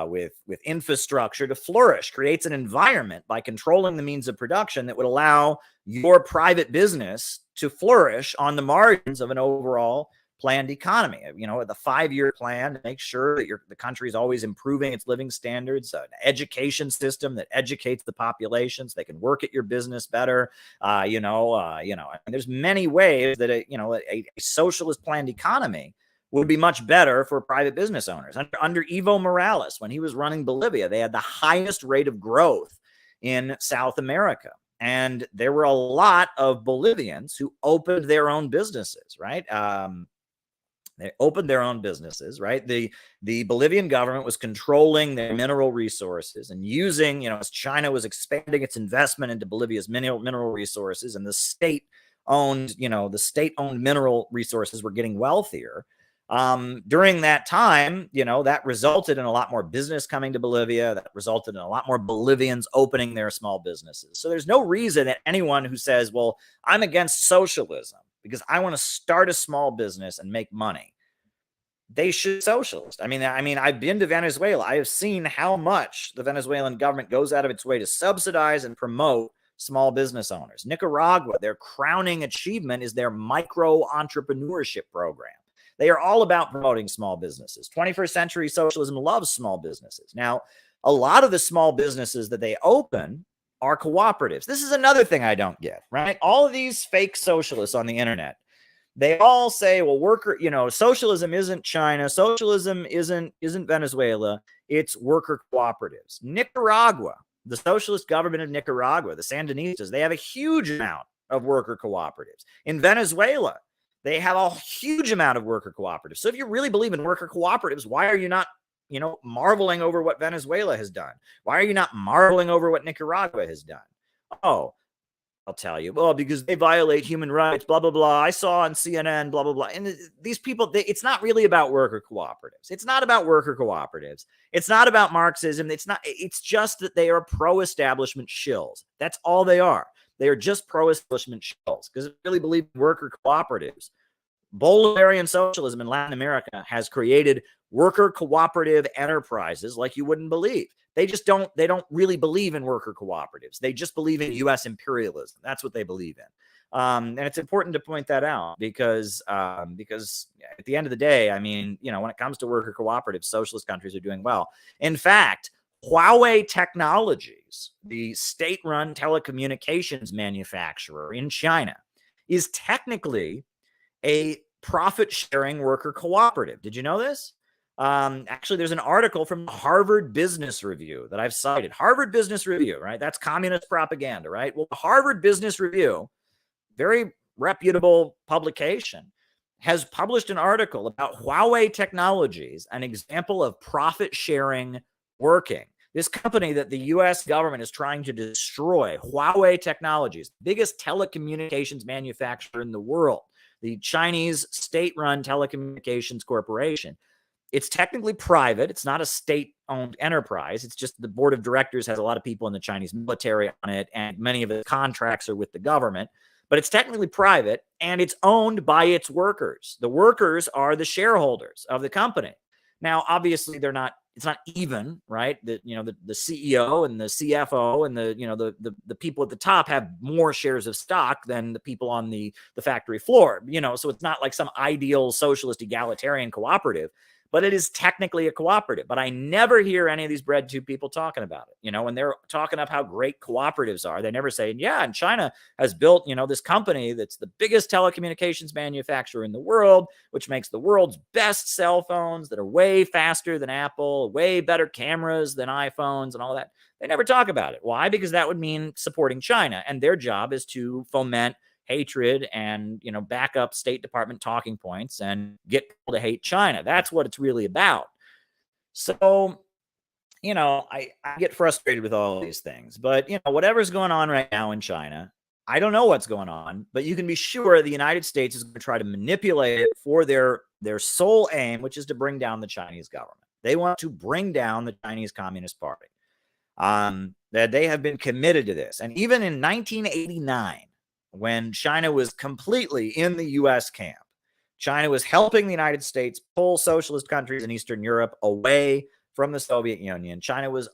with infrastructure to flourish, creates an environment by controlling the means of production that would allow your private business to flourish on the margins of an overall planned economy. The 5-year plan to make sure that the country is always improving its living standards, an education system that educates the population so they can work at your business better. There's many ways that a socialist planned economy would be much better for private business owners. Under Evo Morales, when he was running Bolivia, they had the highest rate of growth in South America. And there were a lot of Bolivians who opened their own businesses, right? They opened their own businesses, right? The Bolivian government was controlling their mineral resources and using, as China was expanding its investment into Bolivia's mineral resources, and the state-owned mineral resources were getting wealthier. During that time, that resulted in a lot more business coming to Bolivia. That resulted in a lot more Bolivians opening their small businesses. So there's no reason that anyone who says, well, I'm against socialism because I want to start a small business and make money, they should be socialist. I mean, I've been to Venezuela. I have seen how much the Venezuelan government goes out of its way to subsidize and promote small business owners. Nicaragua, their crowning achievement is their micro entrepreneurship program. They are all about promoting small businesses. 21st century socialism loves small businesses. Now, a lot of the small businesses that they open are cooperatives. This is another thing I don't get, right? All of these fake socialists on the internet, they all say, well, socialism isn't China. Socialism isn't Venezuela. It's worker cooperatives. Nicaragua, the socialist government of Nicaragua, the Sandinistas, they have a huge amount of worker cooperatives. In Venezuela, they have a huge amount of worker cooperatives. So if you really believe in worker cooperatives, why are you not, marveling over what Venezuela has done? Why are you not marveling over what Nicaragua has done? Oh, I'll tell you. Well, because they violate human rights, blah, blah, blah. I saw on CNN, blah, blah, blah. And these people, it's not really about worker cooperatives. It's not about worker cooperatives. It's not about Marxism. It's just that they are pro-establishment shills. That's all they are. They are just pro-establishment shills because they really believe in worker cooperatives. Bolivarian socialism in Latin America has created worker cooperative enterprises like you wouldn't believe. They don't really believe in worker cooperatives. They just believe in U.S. imperialism. That's what they believe in. And it's important to point that out because at the end of the day, when it comes to worker cooperatives, socialist countries are doing well. In fact, Huawei Technologies, the state-run telecommunications manufacturer in China, is technically a profit-sharing worker cooperative. Did you know this? Actually, there's an article from Harvard Business Review that I've cited. Harvard Business Review, right? That's communist propaganda, right? Well, Harvard Business Review, very reputable publication, has published an article about Huawei Technologies, an example of profit-sharing working. This company that the U.S. government is trying to destroy, Huawei Technologies, biggest telecommunications manufacturer in the world, the Chinese state-run telecommunications corporation. It's technically private. It's not a state-owned enterprise. It's just the board of directors has a lot of people in the Chinese military on it, and many of the contracts are with the government. But it's technically private, and it's owned by its workers. The workers are the shareholders of the company. Now, obviously, it's not even, right? The CEO and the CFO and the people at the top have more shares of stock than the people on the factory floor. So it's not like some ideal socialist egalitarian cooperative, but it is technically a cooperative. But I never hear any of these bread tube people talking about it. When they're talking about how great cooperatives are, they never say, yeah, and China has built, this company that's the biggest telecommunications manufacturer in the world, which makes the world's best cell phones that are way faster than Apple, way better cameras than iPhones and all that. They never talk about it. Why? Because that would mean supporting China. And their job is to foment hatred and, back up State Department talking points and get people to hate China. That's what it's really about. So, I get frustrated with all of these things, but, whatever's going on right now in China, I don't know what's going on, but you can be sure the United States is going to try to manipulate it for their sole aim, which is to bring down the Chinese government. They want to bring down the Chinese Communist Party. That they have been committed to this. And even in 1989, when China was completely in the U.S. camp, China was helping the United States pull socialist countries in Eastern Europe away from the Soviet Union. China was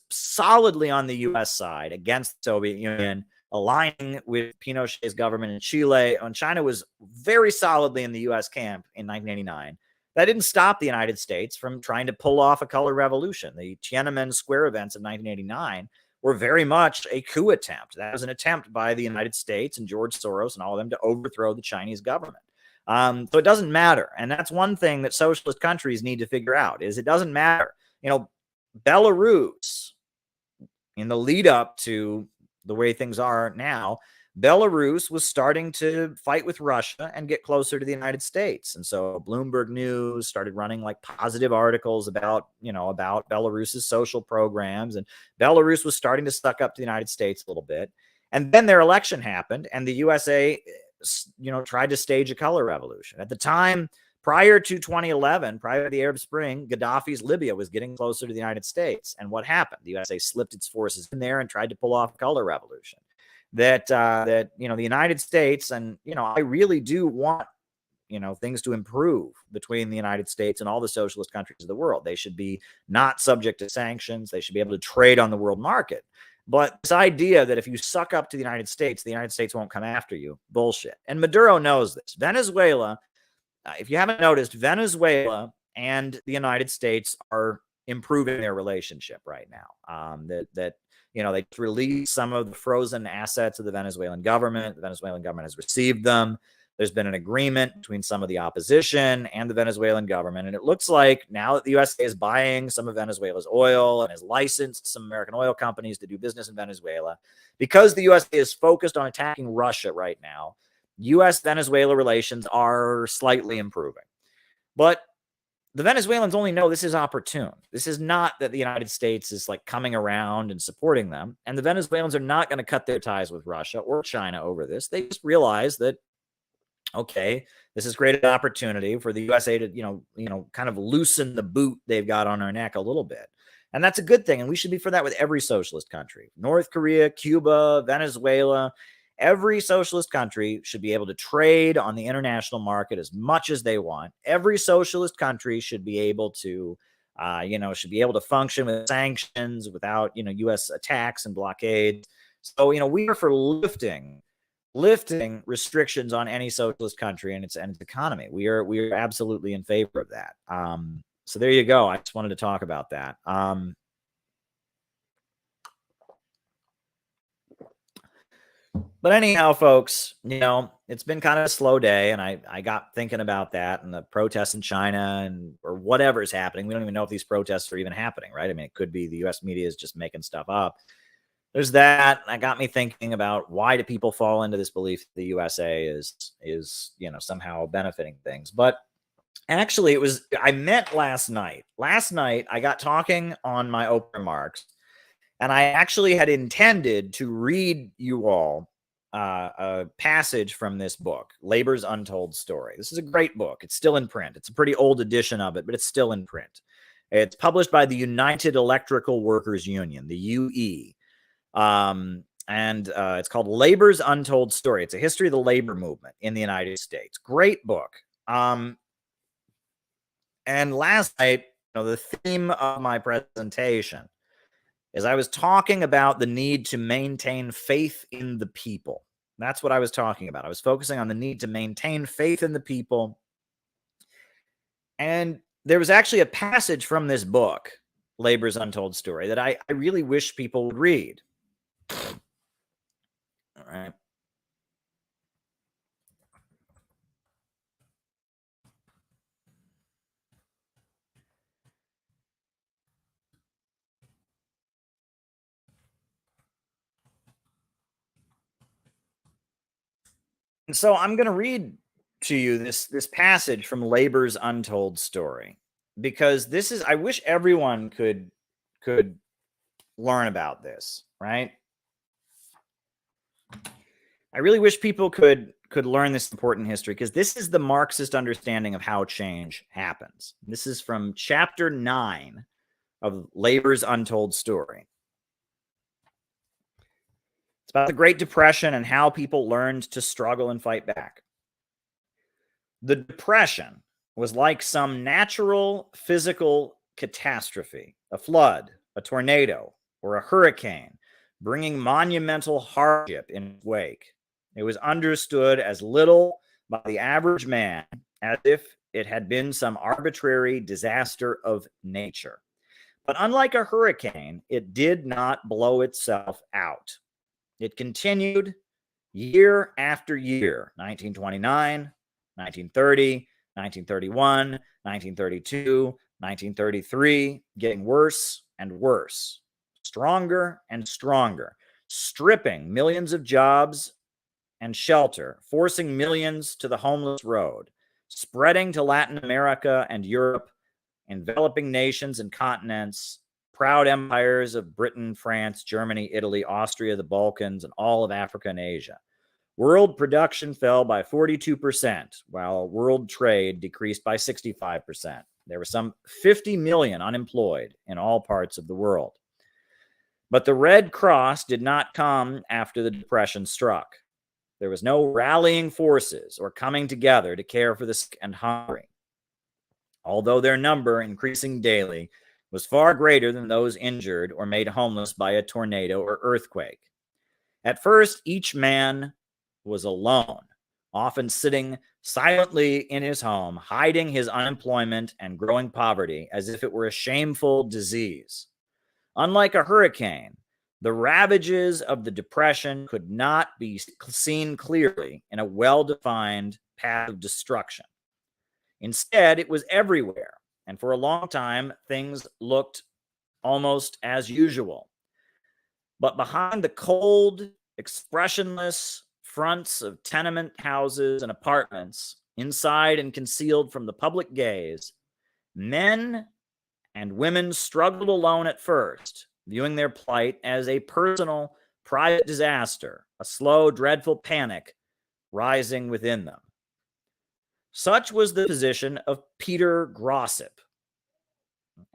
solidly on the U.S. side against the Soviet Union, aligning with Pinochet's government in Chile. And China was very solidly in the U.S. camp in 1989. That didn't stop the United States from trying to pull off a color revolution. The Tiananmen Square events of 1989 were very much a coup attempt. That was an attempt by the United States and George Soros and all of them to overthrow the Chinese government. So it doesn't matter. And that's one thing that socialist countries need to figure out is it doesn't matter. Belarus, in the lead up to the way things are now, Belarus was starting to fight with Russia and get closer to the United States. And so Bloomberg News started running like positive articles about Belarus's social programs. And Belarus was starting to suck up to the United States a little bit. And then their election happened and the USA, tried to stage a color revolution. At the time, prior to 2011, prior to the Arab Spring, Gaddafi's Libya was getting closer to the United States. And what happened? The USA slipped its forces in there and tried to pull off a color revolution. That the United States, and I really do want things to improve between the United States and all the socialist countries of the world. They should be not subject to sanctions. They should be able to trade on the world market. But this idea that if you suck up to the United States won't come after you, bullshit. And Maduro knows this. Venezuela, if you haven't noticed, Venezuela and the United States are improving their relationship right now. They released some of the frozen assets of the Venezuelan government. The Venezuelan government has received them. There's been an agreement between some of the opposition and the Venezuelan government. And it looks like now that the USA is buying some of Venezuela's oil and has licensed some American oil companies to do business in Venezuela, because the USA is focused on attacking Russia right now, U.S.-Venezuela relations are slightly improving. But the Venezuelans only know this is opportune. This is not that the United States is like coming around and supporting them. And the Venezuelans are not going to cut their ties with Russia or China over this. They just realize that, okay, this has created an opportunity for the USA to, kind of loosen the boot they've got on our neck a little bit. And that's a good thing. And we should be for that with every socialist country. North Korea, Cuba, Venezuela. Every socialist country should be able to trade on the international market as much as they want. Every socialist country should be able to, function with sanctions without, U.S. attacks and blockades. So, we are for lifting restrictions on any socialist country and its economy. We are absolutely in favor of that. So there you go. I just wanted to talk about that. But anyhow, folks, it's been kind of a slow day, and I got thinking about that and the protests in China or whatever is happening. We don't even know if these protests are even happening, right? I mean, it could be the U.S. media is just making stuff up. There's that. That got me thinking about why do people fall into this belief that the USA is somehow benefiting things. But actually, I meant last night. Last night, I got talking on my open remarks, and I actually had intended to read you all a passage from this book, Labor's Untold Story. This is a great book. It's still in print. It's a pretty old edition of it, but it's still in print. It's published by the United Electrical Workers Union, the UE. And it's called Labor's Untold Story. It's a history of the labor movement in the United States. Great book. And last night, the theme of my presentation is I was talking about the need to maintain faith in the people. That's what I was talking about. I was focusing on the need to maintain faith in the people. And there was actually a passage from this book, Labor's Untold Story, that I really wish people would read. All right. And so I'm going to read to you this passage from Labor's Untold Story, because I wish everyone could learn about this, right? I really wish people could learn this important history, because this is the Marxist understanding of how change happens. This is from chapter 9 of Labor's Untold Story. It's about the Great Depression and how people learned to struggle and fight back. The Depression was like some natural physical catastrophe, a flood, a tornado, or a hurricane, bringing monumental hardship in its wake. It was understood as little by the average man as if it had been some arbitrary disaster of nature. But unlike a hurricane, it did not blow itself out. It continued year after year, 1929, 1930, 1931, 1932, 1933, getting worse and worse, stronger and stronger, stripping millions of jobs and shelter, forcing millions to the homeless road, spreading to Latin America and Europe, enveloping nations and continents, proud empires of Britain, France, Germany, Italy, Austria, the Balkans, and all of Africa and Asia. World production fell by 42%, while world trade decreased by 65%. There were some 50 million unemployed in all parts of the world. But the Red Cross did not come after the Depression struck. There was no rallying forces or coming together to care for the sick and hungry, although their number, increasing daily, was far greater than those injured or made homeless by a tornado or earthquake. At first, each man was alone, often sitting silently in his home, hiding his unemployment and growing poverty as if it were a shameful disease. Unlike a hurricane, the ravages of the Depression could not be seen clearly in a well-defined path of destruction. Instead, it was everywhere, and for a long time, things looked almost as usual. But behind the cold, expressionless fronts of tenement houses and apartments, inside and concealed from the public gaze, men and women struggled alone at first, viewing their plight as a personal, private disaster, a slow, dreadful panic rising within them. Such was the position of Peter Grossip.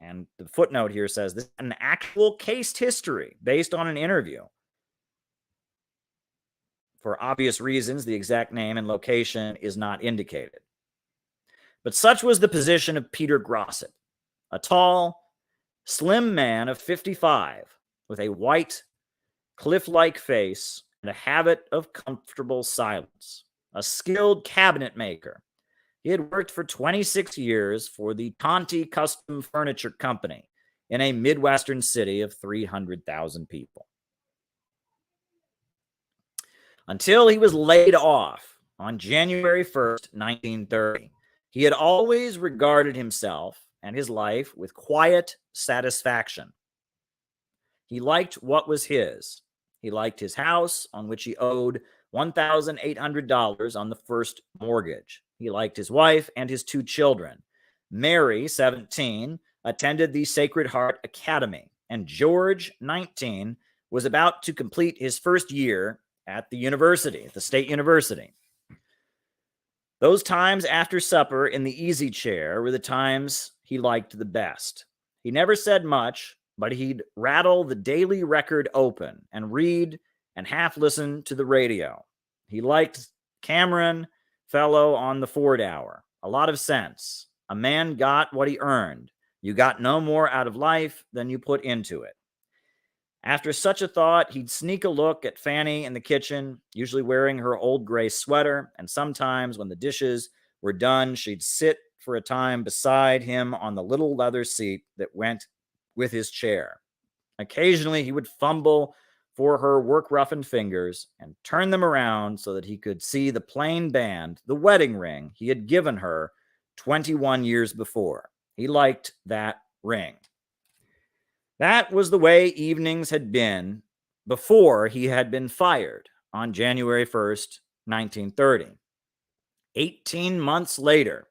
And the footnote here says this is an actual case history based on an interview. For obvious reasons, the exact name and location is not indicated. But such was the position of Peter Grossip, a tall, slim man of 55 with a white, cliff-like face and a habit of comfortable silence, a skilled cabinet maker. He had worked for 26 years for the Tonti Custom Furniture Company in a Midwestern city of 300,000 people, until he was laid off on January 1st, 1930. He had always regarded himself and his life with quiet satisfaction. He liked what was his. He liked his house, on which he owed $1,800 on the first mortgage. He liked his wife and his 2 children. Mary, 17, attended the Sacred Heart Academy, and George, 19, was about to complete his first year at the university, at the State University. Those times after supper in the easy chair were the times he liked the best. He never said much, but he'd rattle the Daily Record open and read and half listen to the radio. He liked Cameron Fellow on the Ford Hour. A lot of sense. A man got what he earned. You got no more out of life than you put into it. After such a thought, he'd sneak a look at Fanny in the kitchen, usually wearing her old gray sweater, and sometimes when the dishes were done, she'd sit for a time beside him on the little leather seat that went with his chair. Occasionally, he would fumble for her work-roughened fingers and turn them around so that he could see the plain band, the wedding ring he had given her 21 years before. He liked that ring. That was the way evenings had been before he had been fired on January 1st, 1930. 18 months later,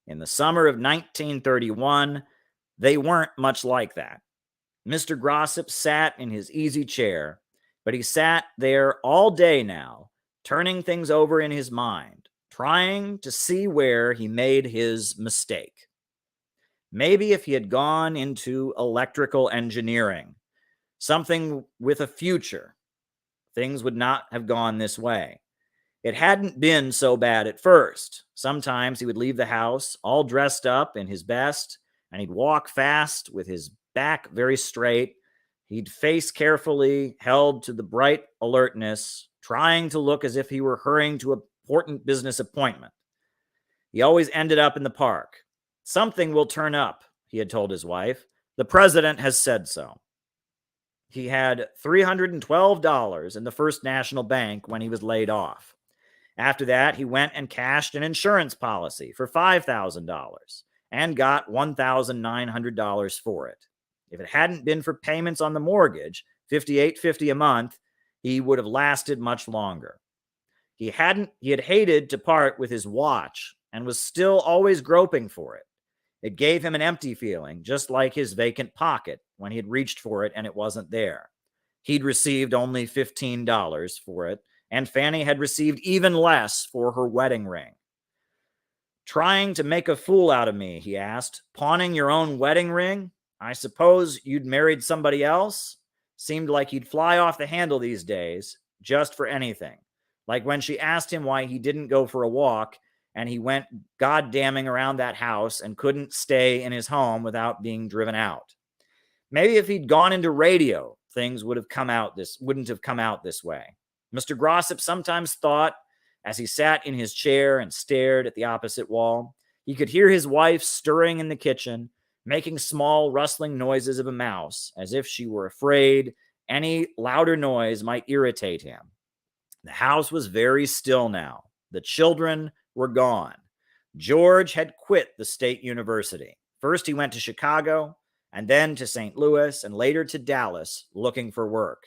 in the summer of 1931, they weren't much like that. Mr. Grossip sat in his easy chair, but he sat there all day now, turning things over in his mind, trying to see where he made his mistake. Maybe if he had gone into electrical engineering, something with a future, things would not have gone this way. It hadn't been so bad at first. Sometimes he would leave the house all dressed up in his best, and he'd walk fast with his back very straight. He'd face carefully, held to the bright alertness, trying to look as if he were hurrying to an important business appointment. He always ended up in the park. Something will turn up, he had told his wife. The president has said so. He had $312 in the First National Bank when he was laid off. After that, he went and cashed an insurance policy for $5,000 and got $1,900 for it. If it hadn't been for payments on the mortgage, $58.50 a month, he would have lasted much longer. He had hated to part with his watch and was still always groping for it. It gave him an empty feeling, just like his vacant pocket when he had reached for it and it wasn't there. He'd received only $15 for it, and Fanny had received even less for her wedding ring. Trying to make a fool out of me, he asked. Pawning your own wedding ring? I suppose you'd married somebody else? Seemed like he'd fly off the handle these days, just for anything. Like when she asked him why he didn't go for a walk, and he went goddamming around that house and couldn't stay in his home without being driven out. Maybe if he'd gone into radio, things wouldn't have come out this way. Mr. Grossip sometimes thought, as he sat in his chair and stared at the opposite wall, he could hear his wife stirring in the kitchen, making small rustling noises of a mouse, as if she were afraid any louder noise might irritate him. The house was very still now. The children were gone. George had quit the state university. First he went to Chicago, and then to St. Louis, and later to Dallas, looking for work.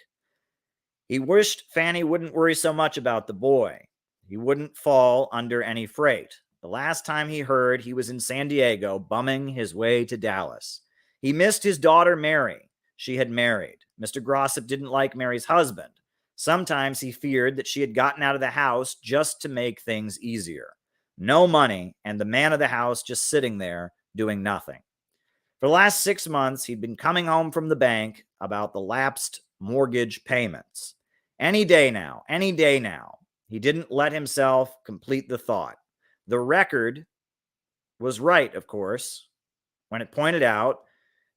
He wished Fanny wouldn't worry so much about the boy. He wouldn't fall under any freight. The last time he heard, he was in San Diego, bumming his way to Dallas. He missed his daughter, Mary. She had married. Mr. Grossip didn't like Mary's husband. Sometimes he feared that she had gotten out of the house just to make things easier. No money, and the man of the house just sitting there doing nothing. For the last 6 months, he'd been coming home from the bank about the lapsed mortgage payments. Any day now. He didn't let himself complete the thought. The record was right, of course, when it pointed out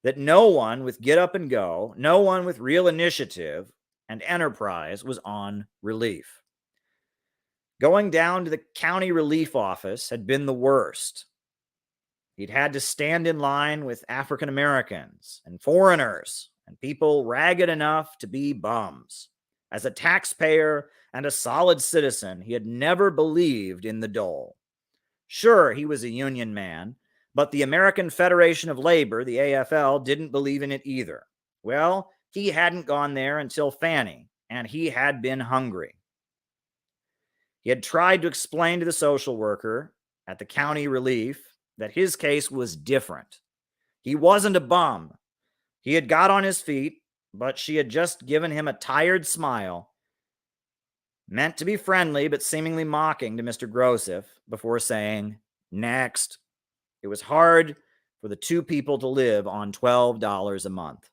that no one with get up and go, no one with real initiative and enterprise was on relief. Going down to the county relief office had been the worst. He'd had to stand in line with African Americans and foreigners and people ragged enough to be bums. As a taxpayer and a solid citizen, he had never believed in the dole. Sure, he was a union man, but the American Federation of Labor, the AFL, didn't believe in it either. Well, he hadn't gone there until Fanny, and he had been hungry. He had tried to explain to the social worker at the county relief that his case was different. He wasn't a bum. He had got on his feet, but she had just given him a tired smile, meant to be friendly but seemingly mocking to Mr. Grossip, before saying, "Next." It was hard for the two people to live on $12 a month.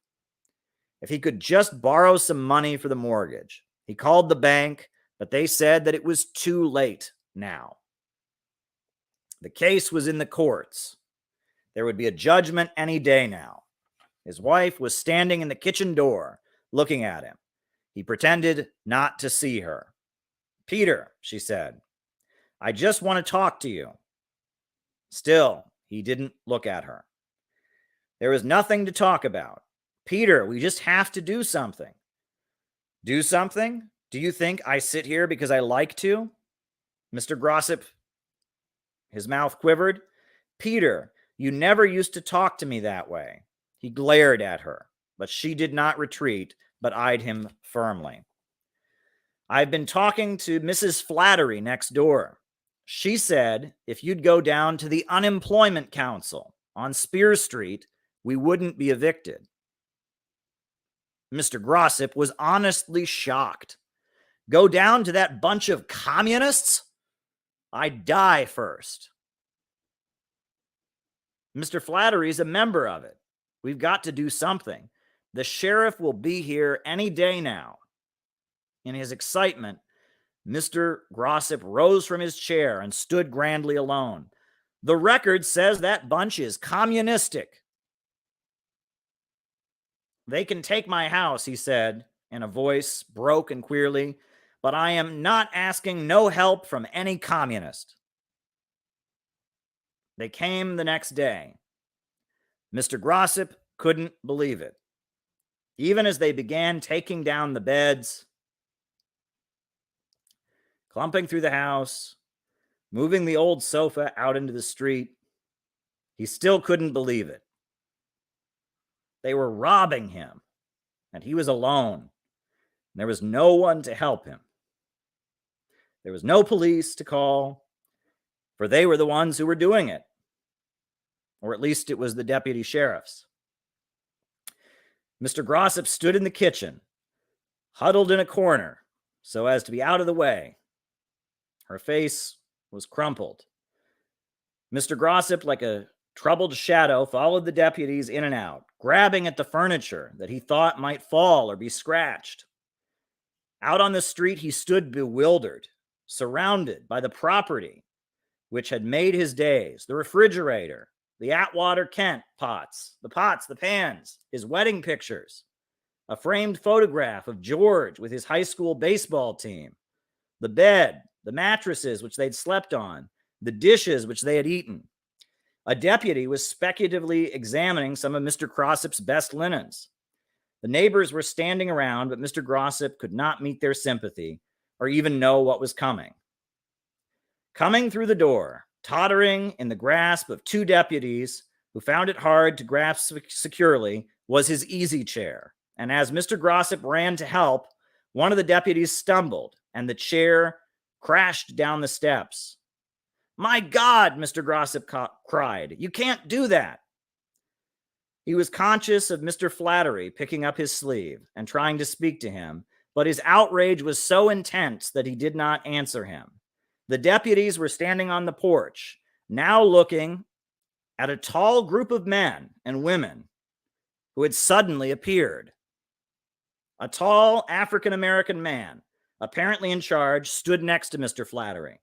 If he could just borrow some money for the mortgage. He called the bank, but they said that it was too late now. The case was in the courts. There would be a judgment any day now. His wife was standing in the kitchen door, looking at him. He pretended not to see her. "Peter," she said, "I just want to talk to you." Still, he didn't look at her. There was nothing to talk about. "Peter, we just have to do something." "Do something? Do you think I sit here because I like to?" Mr. Grossip, his mouth quivered. "Peter, you never used to talk to me that way." He glared at her, but she did not retreat, but eyed him firmly. "I've been talking to Mrs. Flattery next door. She said if you'd go down to the Unemployment Council on Spear Street, we wouldn't be evicted." Mr. Grossip was honestly shocked. Go down to that bunch of communists? I'd die first. Mr. Flattery is a member of it. We've got to do something. The sheriff will be here any day now. In his excitement, Mr. Grossip rose from his chair and stood grandly alone. The record says that bunch is communistic. They can take my house, he said, in a voice broke and queerly, but I am not asking no help from any communist. They came the next day. Mr. Grossip couldn't believe it. Even as they began taking down the beds, clumping through the house, moving the old sofa out into the street, he still couldn't believe it. They were robbing him, and he was alone. There was no one to help him. There was no police to call, for they were the ones who were doing it. Or at least it was the deputy sheriffs. Mr. Grossip stood in the kitchen, huddled in a corner so as to be out of the way. Her face was crumpled. Mr. Grossip, like a troubled shadow, followed the deputies in and out, grabbing at the furniture that he thought might fall or be scratched. Out on the street, he stood bewildered, surrounded by the property which had made his days, the refrigerator, the Atwater Kent pots, the pans, his wedding pictures, a framed photograph of George with his high school baseball team, the bed, the mattresses which they'd slept on, the dishes which they had eaten. A deputy was speculatively examining some of Mr. Grossip's best linens. The neighbors were standing around, but Mr. Grossip could not meet their sympathy or even know what was coming. Coming through the door, tottering in the grasp of two deputies who found it hard to grasp securely, was his easy chair. And as Mr. Grossip ran to help, one of the deputies stumbled and the chair crashed down the steps. "My God," Mr. Grossip cried, "you can't do that." He was conscious of Mr. Flattery picking up his sleeve and trying to speak to him, but his outrage was so intense that he did not answer him. The deputies were standing on the porch, now looking at a tall group of men and women who had suddenly appeared. A tall African-American man, apparently in charge, stood next to Mr. Flattery.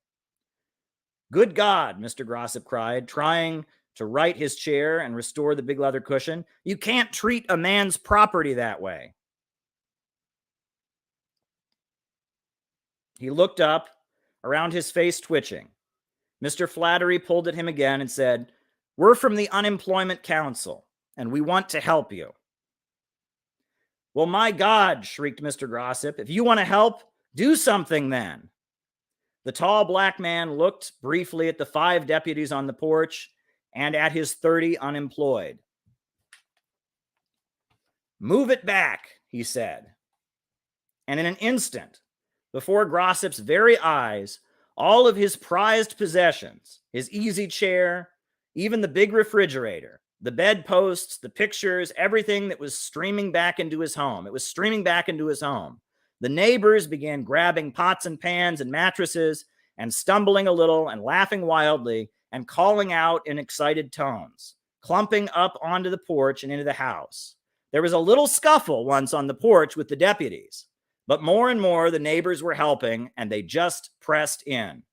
"Good God," Mr. Grossip cried, trying to right his chair and restore the big leather cushion. "You can't treat a man's property that way." He looked up, around his face twitching. Mr. Flattery pulled at him again and said, "We're from the Unemployment Council, and we want to help you." "Well, my God," shrieked Mr. Grossip, "if you want to help, do something then." The tall black man looked briefly at the 5 deputies on the porch and at his 30 unemployed. "Move it back," he said. And in an instant, before Grossip's very eyes, all of his prized possessions, his easy chair, even the big refrigerator, the bedposts, the pictures, everything that was streaming back into his home. It was streaming back into his home. The neighbors began grabbing pots and pans and mattresses and stumbling a little and laughing wildly and calling out in excited tones, clumping up onto the porch and into the house. There was a little scuffle once on the porch with the deputies, but more and more the neighbors were helping, and they just pressed in.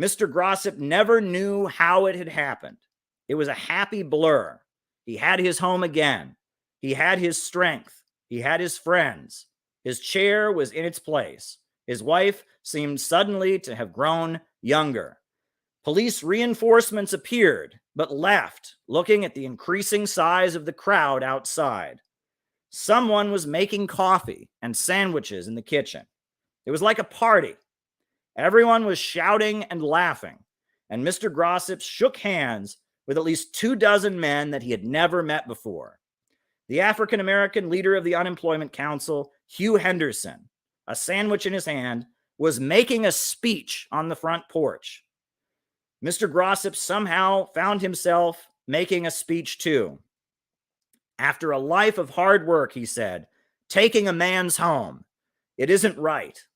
Mr. Grossip never knew how it had happened. It was a happy blur. He had his home again. He had his strength. He had his friends. His chair was in its place. His wife seemed suddenly to have grown younger. Police reinforcements appeared, but left, looking at the increasing size of the crowd outside. Someone was making coffee and sandwiches in the kitchen. It was like a party. Everyone was shouting and laughing, and Mr. Grossip shook hands with at least 24 men that he had never met before. The African-American leader of the Unemployment Council, Hugh Henderson, a sandwich in his hand, was making a speech on the front porch. Mr. Grossip somehow found himself making a speech too. "After a life of hard work," he said, "taking a man's home, it isn't right.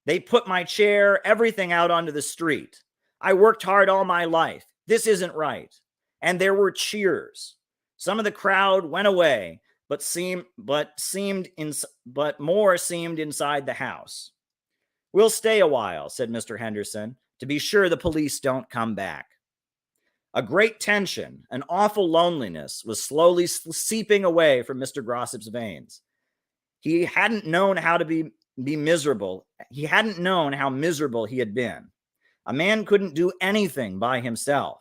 They put my chair, everything out onto the street. I worked hard all my life. This isn't right. And there were cheers. Some of the crowd went away, but more seemed inside the house. We'll stay a while, said Mr. Henderson, to be sure the police don't come back. A great tension, an awful loneliness was slowly seeping away from Mr. Grossip's veins. He hadn't known how to be miserable. He hadn't known how miserable he had been. A man couldn't do anything by himself.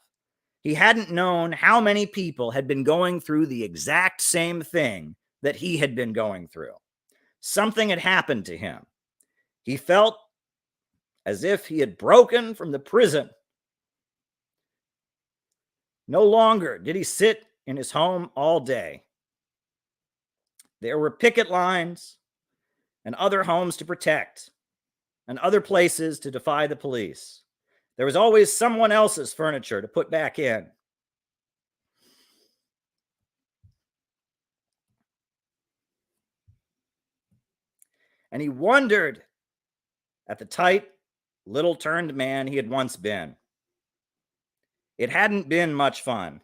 He hadn't known how many people had been going through the exact same thing that he had been going through. Something had happened to him. He felt as if he had broken from the prison. No longer did he sit in his home all day. There were picket lines and other homes to protect and other places to defy the police. There was always someone else's furniture to put back in. And he wondered at the tight, little-turned man he had once been. It hadn't been much fun,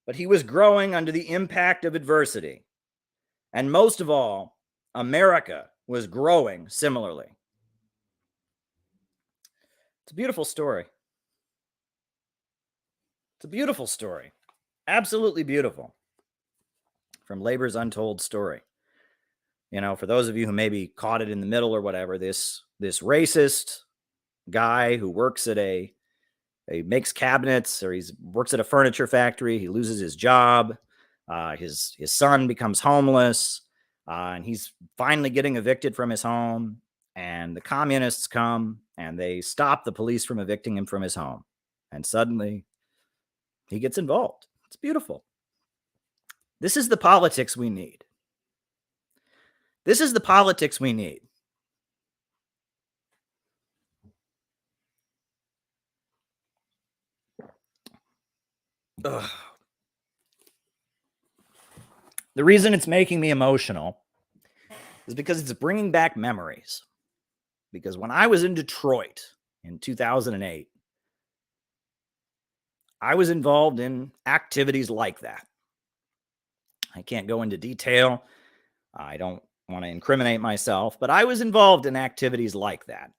but he was growing under the impact of adversity. And most of all, America was growing similarly. It's a beautiful story. It's a beautiful story. Absolutely beautiful. From Labor's Untold Story. You know, for those of you who maybe caught it in the middle or whatever, this racist guy who works at he makes cabinets, or he works at a furniture factory. He loses his job. His son becomes homeless, and he's finally getting evicted from his home. And the communists come and they stop the police from evicting him from his home. And suddenly he gets involved. It's beautiful. This is the politics we need. This is the politics we need. Ugh. The reason it's making me emotional is because it's bringing back memories. Because when I was in Detroit in 2008, I was involved in activities like that. I can't go into detail. I don't want to incriminate myself, but I was involved in activities like that.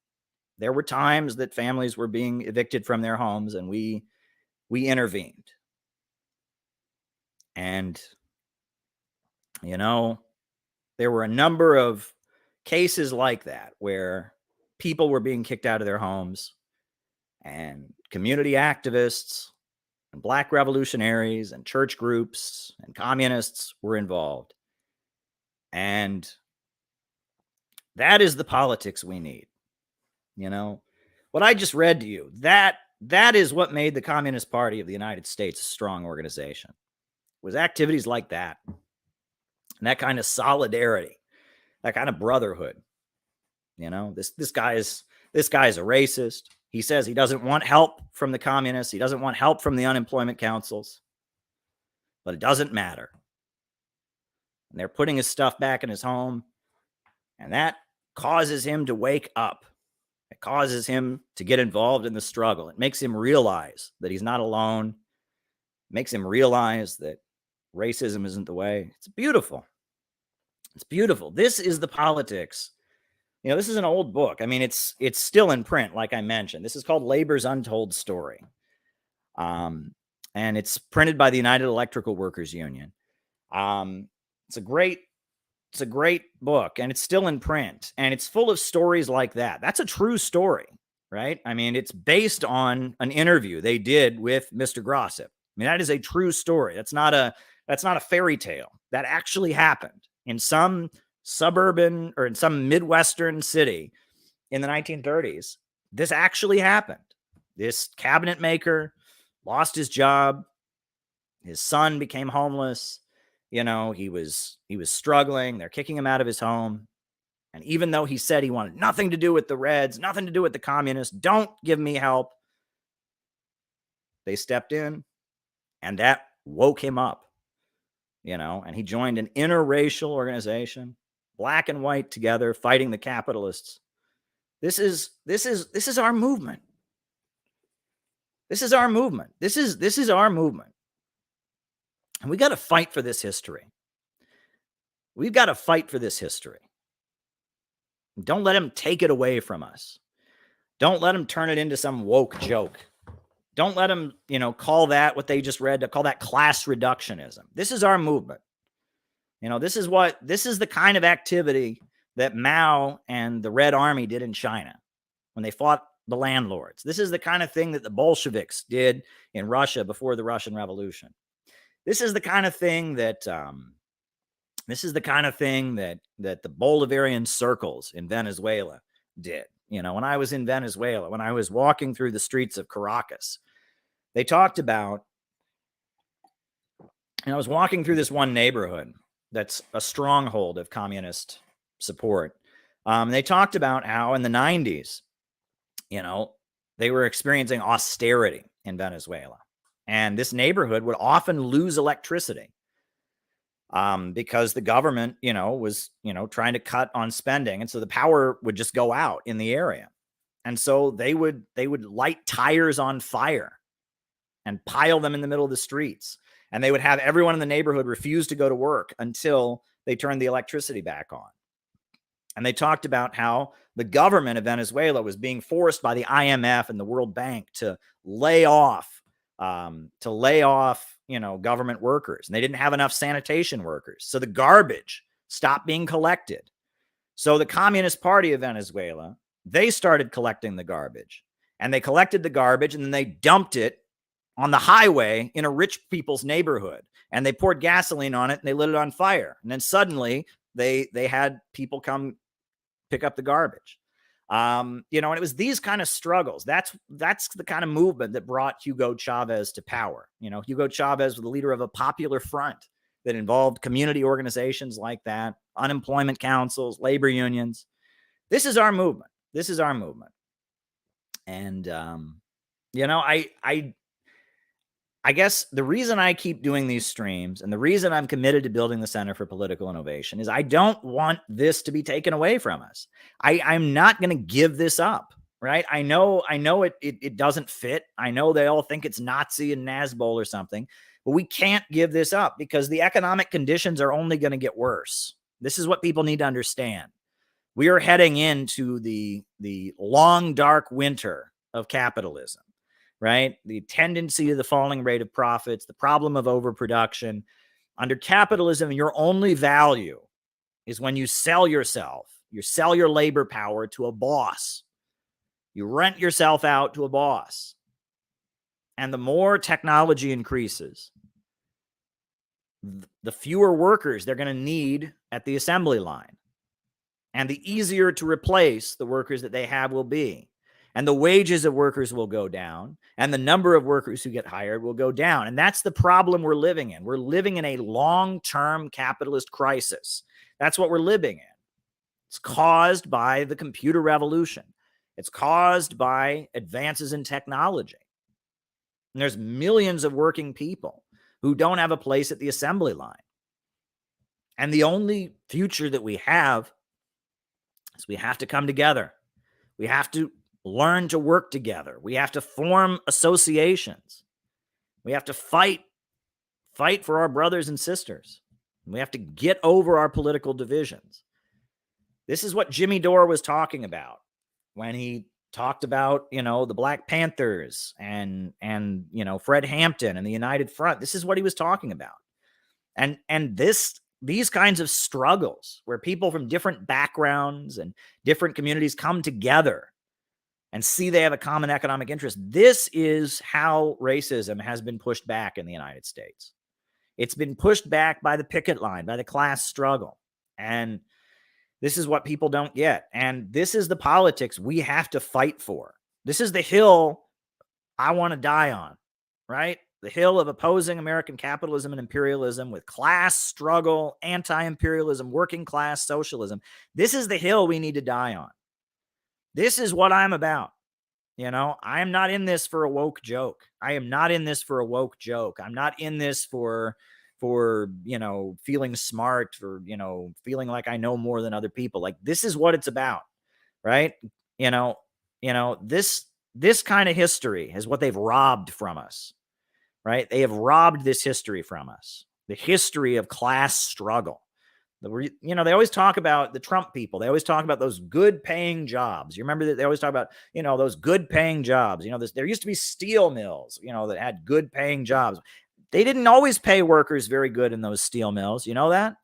There were times that families were being evicted from their homes, and we intervened. And, you know, there were a number of cases like that where people were being kicked out of their homes, and community activists and Black revolutionaries and church groups and communists were involved. And that is the politics we need. You know, what I just read to you, that is what made the Communist Party of the United States a strong organization. It was activities like that, and that kind of solidarity, that kind of brotherhood. You know, this guy is a racist. He says he doesn't want help from the communists. He doesn't want help from the unemployment councils. But it doesn't matter. And they're putting his stuff back in his home, and that causes him to wake up. It causes him to get involved in the struggle. It makes him realize that he's not alone. It makes him realize that racism isn't the way. It's beautiful. It's beautiful. This is the politics. You know, this is an old book. I mean, it's still in print, like I mentioned. This is called Labor's Untold Story. And it's printed by the United Electrical Workers Union. It's a great book, and it's still in print, and it's full of stories like that. That's a true story, right? I mean, it's based on an interview they did with Mr. Grossip. I mean, that is a true story. That's not a fairy tale. That actually happened in some suburban or in some Midwestern city in the 1930s. This actually happened. This cabinet maker lost his job. His son became homeless. You know, he was struggling. They're kicking him out of his home. And even though he said he wanted nothing to do with the Reds, nothing to do with the communists, don't give me help, they stepped in, and that woke him up, you know, and he joined an interracial organization, black and white together, fighting the capitalists This is our movement. This is our movement. This is our movement. And we got to fight for this history. We've got to fight for this history. Don't let them take it away from us. Don't let them turn it into some woke joke. Don't let them, call that what they just read, to call that class reductionism. This is our movement. This is the kind of activity that Mao and the Red Army did in China when they fought the landlords. This is the kind of thing that the Bolsheviks did in Russia before the Russian Revolution. This is the kind of thing that the Bolivarian circles in Venezuela did. When I was in Venezuela, when I was walking through the streets of Caracas, they talked about, I was walking through this one neighborhood that's a stronghold of communist support. They talked about how in the 90s, they were experiencing austerity in Venezuela. And this neighborhood would often lose electricity because the government, was, trying to cut on spending. And so the power would just go out in the area. And so they would light tires on fire and pile them in the middle of the streets. And they would have everyone in the neighborhood refuse to go to work until they turned the electricity back on. And they talked about how the government of Venezuela was being forced by the IMF and the World Bank to lay off, government workers. And they didn't have enough sanitation workers. So the garbage stopped being collected. So the Communist Party of Venezuela, they started collecting the garbage. And they collected the garbage and then they dumped it on the highway in a rich people's neighborhood. And they poured gasoline on it and they lit it on fire. And then suddenly they had people come pick up the garbage. And it was these kind of struggles. That's the kind of movement that brought Hugo Chavez to power. Hugo Chavez was the leader of a popular front that involved community organizations like that, unemployment councils, labor unions. This is our movement. This is our movement. And, I guess the reason I keep doing these streams and the reason I'm committed to building the Center for Political Innovation is I don't want this to be taken away from us. I'm not going to give this up, right? I know it doesn't fit. I know they all think it's Nazi and Nazbol or something, but we can't give this up because the economic conditions are only going to get worse. This is what people need to understand. We are heading into the long, dark winter of capitalism. Right? The tendency to the falling rate of profits, the problem of overproduction. Under capitalism, your only value is when you sell yourself. You sell your labor power to a boss. You rent yourself out to a boss. And the more technology increases, the fewer workers they're going to need at the assembly line. And the easier to replace the workers that they have will be. And the wages of workers will go down, and the number of workers who get hired will go down. And that's the problem we're living in. We're living in a long-term capitalist crisis. That's what we're living in. It's caused by the computer revolution. It's caused by advances in technology. And there's millions of working people who don't have a place at the assembly line. And the only future that we have is we have to come together. We have to learn to work together. We have to form associations. We have to fight for our brothers and sisters. We have to get over our political divisions. This is what Jimmy Dore was talking about when he talked about, the Black Panthers and Fred Hampton and the United Front. This is what he was talking about. And these kinds of struggles where people from different backgrounds and different communities come together and see they have a common economic interest. This is how racism has been pushed back in the United States. It's been pushed back by the picket line, by the class struggle. And this is what people don't get. And this is the politics we have to fight for. This is the hill I want to die on, right? The hill of opposing American capitalism and imperialism with class struggle, anti-imperialism, working class socialism. This is the hill we need to die on. This is what I'm about. I am not in this for a woke joke. I am not in this for a woke joke. I'm not in this for feeling smart, for, feeling like I know more than other people. Like, this is what it's about, right? You know, this kind of history is what they've robbed from us, right? They have robbed this history from us, the history of class struggle. They always talk about the Trump people. They always talk about those good paying jobs. You remember that they always talk about, those good paying jobs. There used to be steel mills, that had good paying jobs. They didn't always pay workers very good in those steel mills. You know that?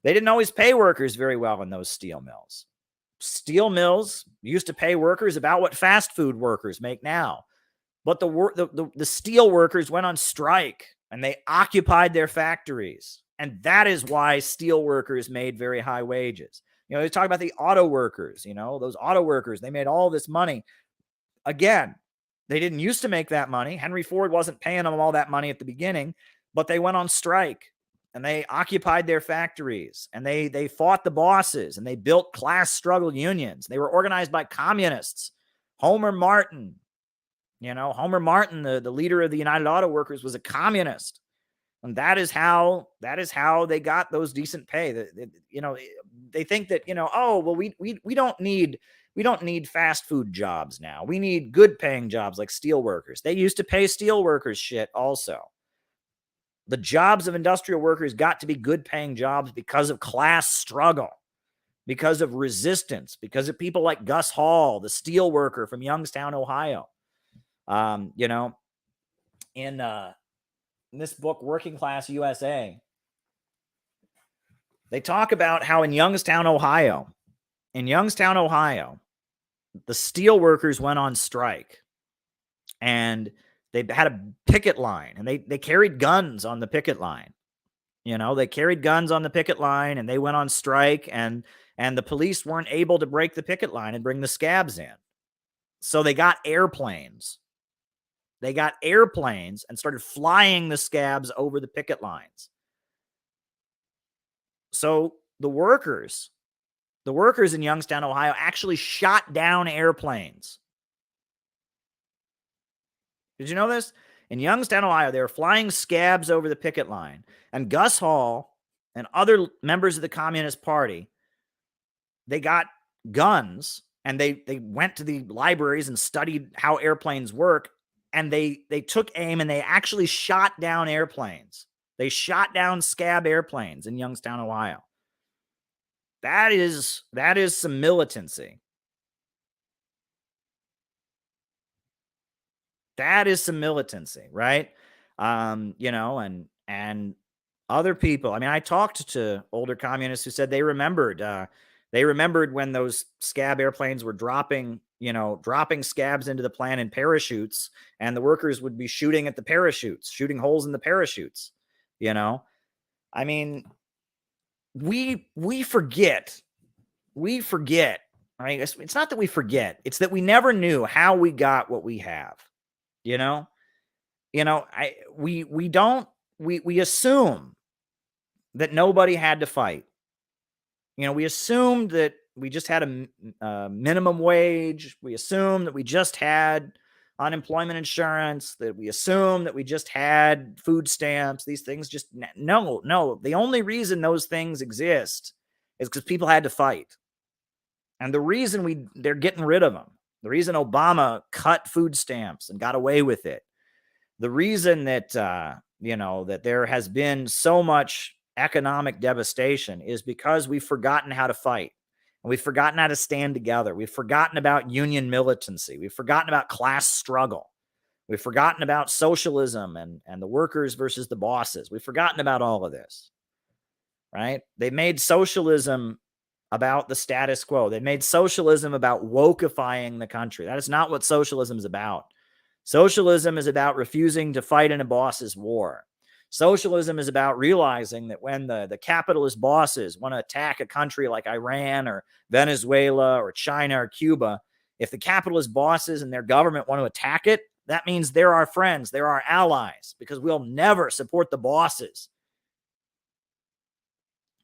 They didn't always pay workers very well in those steel mills. Steel mills used to pay workers about what fast food workers make now. But the steel workers went on strike and they occupied their factories. And that is why steel workers made very high wages. They talk about the auto workers, those auto workers, they made all this money. Again, they didn't used to make that money. Henry Ford wasn't paying them all that money at the beginning, but they went on strike and they occupied their factories and they fought the bosses and they built class struggle unions. They were organized by communists. Homer Martin, the leader of the United Auto Workers, was a communist. And that is how they got those decent pay. They think that, we don't need fast food jobs now. We need good paying jobs like steel workers. They used to pay steel workers shit also. The jobs of industrial workers got to be good paying jobs because of class struggle, because of resistance, because of people like Gus Hall, the steel worker from Youngstown, Ohio. In this book, Working Class USA, they talk about how in Youngstown, Ohio, the steel workers went on strike and they had a picket line and they carried guns on the picket line. They carried guns on the picket line and they went on strike and the police weren't able to break the picket line and bring the scabs in. So they got airplanes. They got airplanes and started flying the scabs over the picket lines. So the workers in Youngstown, Ohio, actually shot down airplanes. Did you know this? In Youngstown, Ohio, they were flying scabs over the picket line. And Gus Hall and other members of the Communist Party, they got guns and they went to the libraries and studied how airplanes work. And they took aim and they actually shot down airplanes. They shot down scab airplanes in Youngstown, Ohio. That is some militancy. That is some militancy, right? And other people. I mean, I talked to older communists who said they remembered when those scab airplanes were dropping scabs into the plant in parachutes, and the workers would be shooting at the parachutes, shooting holes in the parachutes. I mean, we forget, right? It's not that we forget. It's that we never knew how we got what we have. We assume that nobody had to fight. We assumed that we just had a minimum wage. We assumed that we just had unemployment insurance, that we assumed that we just had food stamps. These things just, no. The only reason those things exist is because people had to fight. And the reason they're getting rid of them, the reason Obama cut food stamps and got away with it, the reason that, that there has been so much economic devastation is because we've forgotten how to fight. And we've forgotten how to stand together. We've forgotten about union militancy. We've forgotten about class struggle. We've forgotten about socialism and the workers versus the bosses. We've forgotten about all of this, right? They made socialism about the status quo. They made socialism about wokeifying the country. That is not what socialism is about. Socialism is about refusing to fight in a boss's war. Socialism is about realizing that when the capitalist bosses want to attack a country like Iran or Venezuela or China or Cuba, if the capitalist bosses and their government want to attack it, that means they're our friends, they're our allies, because we'll never support the bosses.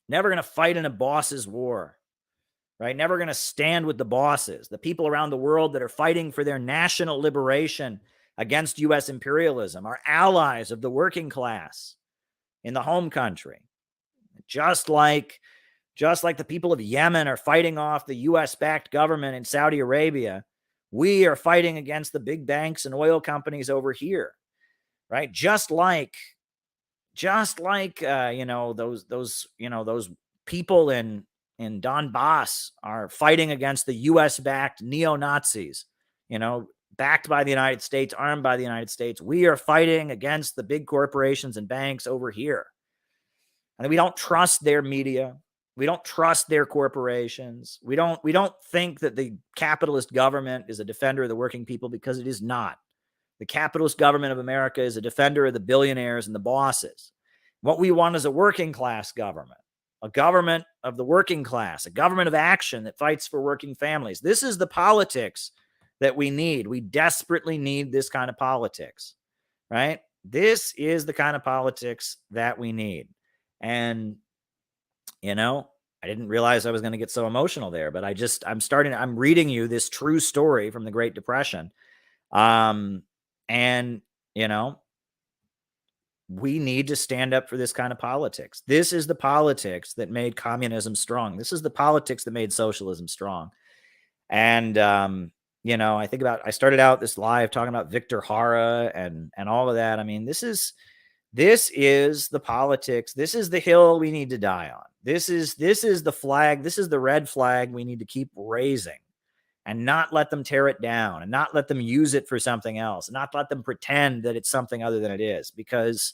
Never going to fight in a boss's war, right? Never going to stand with the bosses, the people around the world that are fighting for their national liberation against U.S. imperialism, are allies of the working class in the home country. Just like Just like the people of Yemen are fighting off the US-backed government in Saudi Arabia, we are fighting against the big banks and oil companies over here, right? Just like those people in Donbass are fighting against the US-backed neo-Nazis, backed by the United States, armed by the United States. We are fighting against the big corporations and banks over here. And we don't trust their media. We don't trust their corporations. We don't think that the capitalist government is a defender of the working people, because it is not. The capitalist government of America is a defender of the billionaires and the bosses. What we want is a working class government, a government of the working class, a government of action that fights for working families. This is the politics that we need. We desperately need this kind of politics, right? This is the kind of politics that we need. And, I didn't realize I was going to get so emotional there, but I'm reading you this true story from the Great Depression. And, we need to stand up for this kind of politics. This is the politics that made communism strong. This is the politics that made socialism strong. And, I started out this live talking about Victor Hara and all of that. I mean, this is the politics. This is the hill we need to die on. This is the flag. This is the red flag we need to keep raising, and not let them tear it down, and not let them use it for something else, and not let them pretend that it's something other than it is, because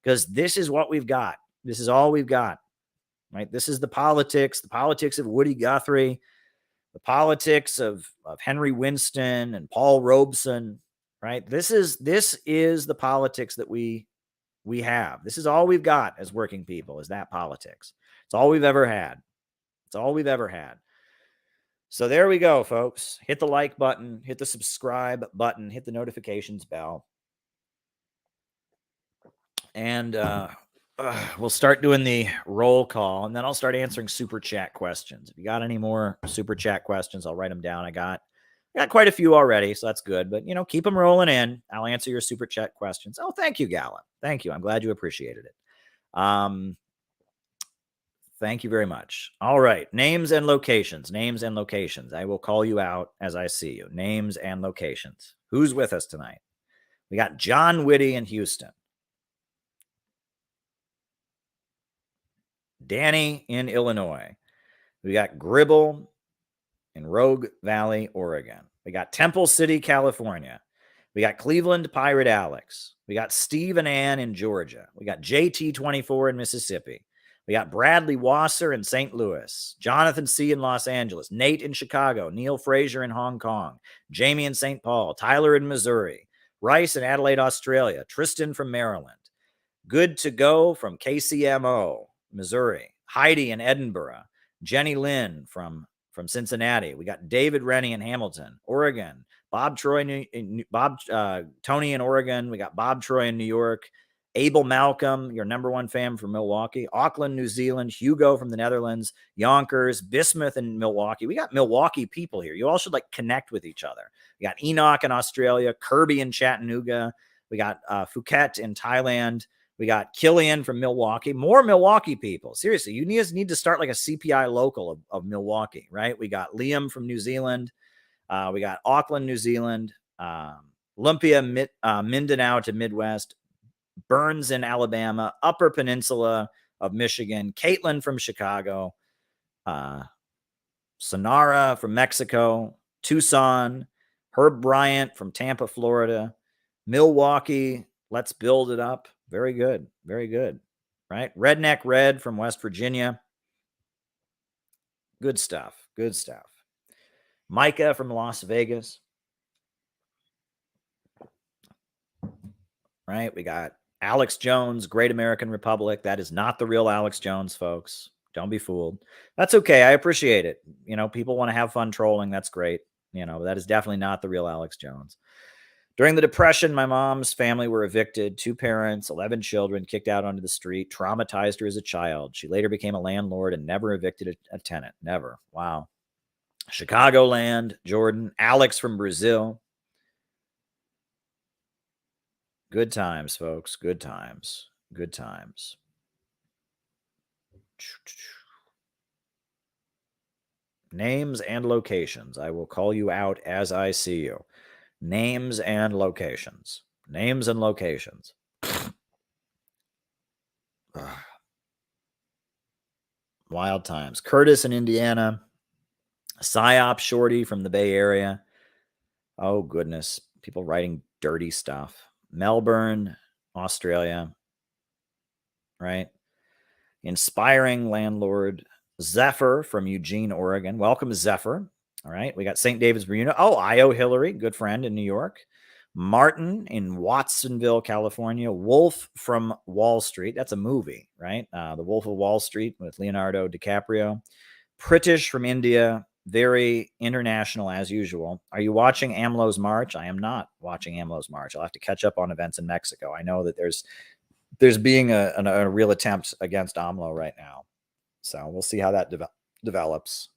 this is what we've got. This is all we've got, right? This is the politics of Woody Guthrie, the politics of Henry Winston and Paul Robeson, right? This is the politics that we have. This is all we've got as working people, is that politics. It's all we've ever had. It's all we've ever had. So there we go, folks. Hit the like button, hit the subscribe button, hit the notifications bell. And we'll start doing the roll call, and then I'll start answering super chat questions. If you got any more super chat questions, I'll write them down. I got quite a few already, so that's good. But, keep them rolling in. I'll answer your super chat questions. Oh, thank you, Gallup. Thank you. I'm glad you appreciated it. Thank you very much. All right. Names and locations. Names and locations. I will call you out as I see you. Names and locations. Who's with us tonight? We got John Whitty in Houston. Danny in Illinois. We got Gribble in Rogue Valley, Oregon. We got Temple City, California. We got Cleveland Pirate Alex. We got Steve and Ann in Georgia. We got JT24 in Mississippi. We got Bradley Wasser in St. Louis, Jonathan C. in Los Angeles, Nate in Chicago, Neil Fraser in Hong Kong, Jamie in St. Paul, Tyler in Missouri, Rice in Adelaide, Australia, Tristan from Maryland, Good to Go from KCMO, Missouri, Heidi in Edinburgh, Jenny Lynn from Cincinnati. We got David Rennie in Hamilton, Oregon, Tony in Oregon. We got Bob Troy in New York, Abel Malcolm, your number one fan from Milwaukee, Auckland, New Zealand, Hugo from the Netherlands, Yonkers, Bismuth in Milwaukee. We got Milwaukee people here. You all should connect with each other. We got Enoch in Australia, Kirby in Chattanooga. We got Phuket in Thailand. We got Killian from Milwaukee. More Milwaukee people. Seriously, you need to start a CPI local of Milwaukee, right? We got Liam from New Zealand. We got Auckland, New Zealand. Lumpia, Mindanao to Midwest. Burns in Alabama, Upper Peninsula of Michigan, Caitlin from Chicago, Sonara from Mexico, Tucson, Herb Bryant from Tampa, Florida, Milwaukee. Let's build it up. Very good. Very good. Right? Redneck Red from West Virginia. Good stuff. Good stuff. Micah from Las Vegas. Right? We got Alex Jones, Great American Republic. That is not the real Alex Jones, folks. Don't be fooled. That's okay. I appreciate it. People want to have fun trolling. That's great. That is definitely not the real Alex Jones. During the Depression, my mom's family were evicted. 2 parents, 11 children, kicked out onto the street, traumatized her as a child. She later became a landlord and never evicted a tenant. Never. Wow. Chicagoland, Jordan, Alex from Brazil. Good times, folks. Good times. Good times. Names and locations. I will call you out as I see you. Names and locations. Names and locations. Wild times. Curtis in Indiana. Psyop Shorty from the Bay Area. Oh, goodness. People writing dirty stuff. Melbourne, Australia. Right? Inspiring landlord. Zephyr from Eugene, Oregon. Welcome, Zephyr. All right. We got St. David's Bermuda. Oh, Io Hillary, good friend in New York. Martin in Watsonville, California. Wolf from Wall Street. That's a movie, right? The Wolf of Wall Street with Leonardo DiCaprio. Pritish from India. Very international as usual. Are you watching AMLO's march? I am not watching AMLO's march. I'll have to catch up on events in Mexico. I know that there's being a real attempt against AMLO right now. So we'll see how that develops.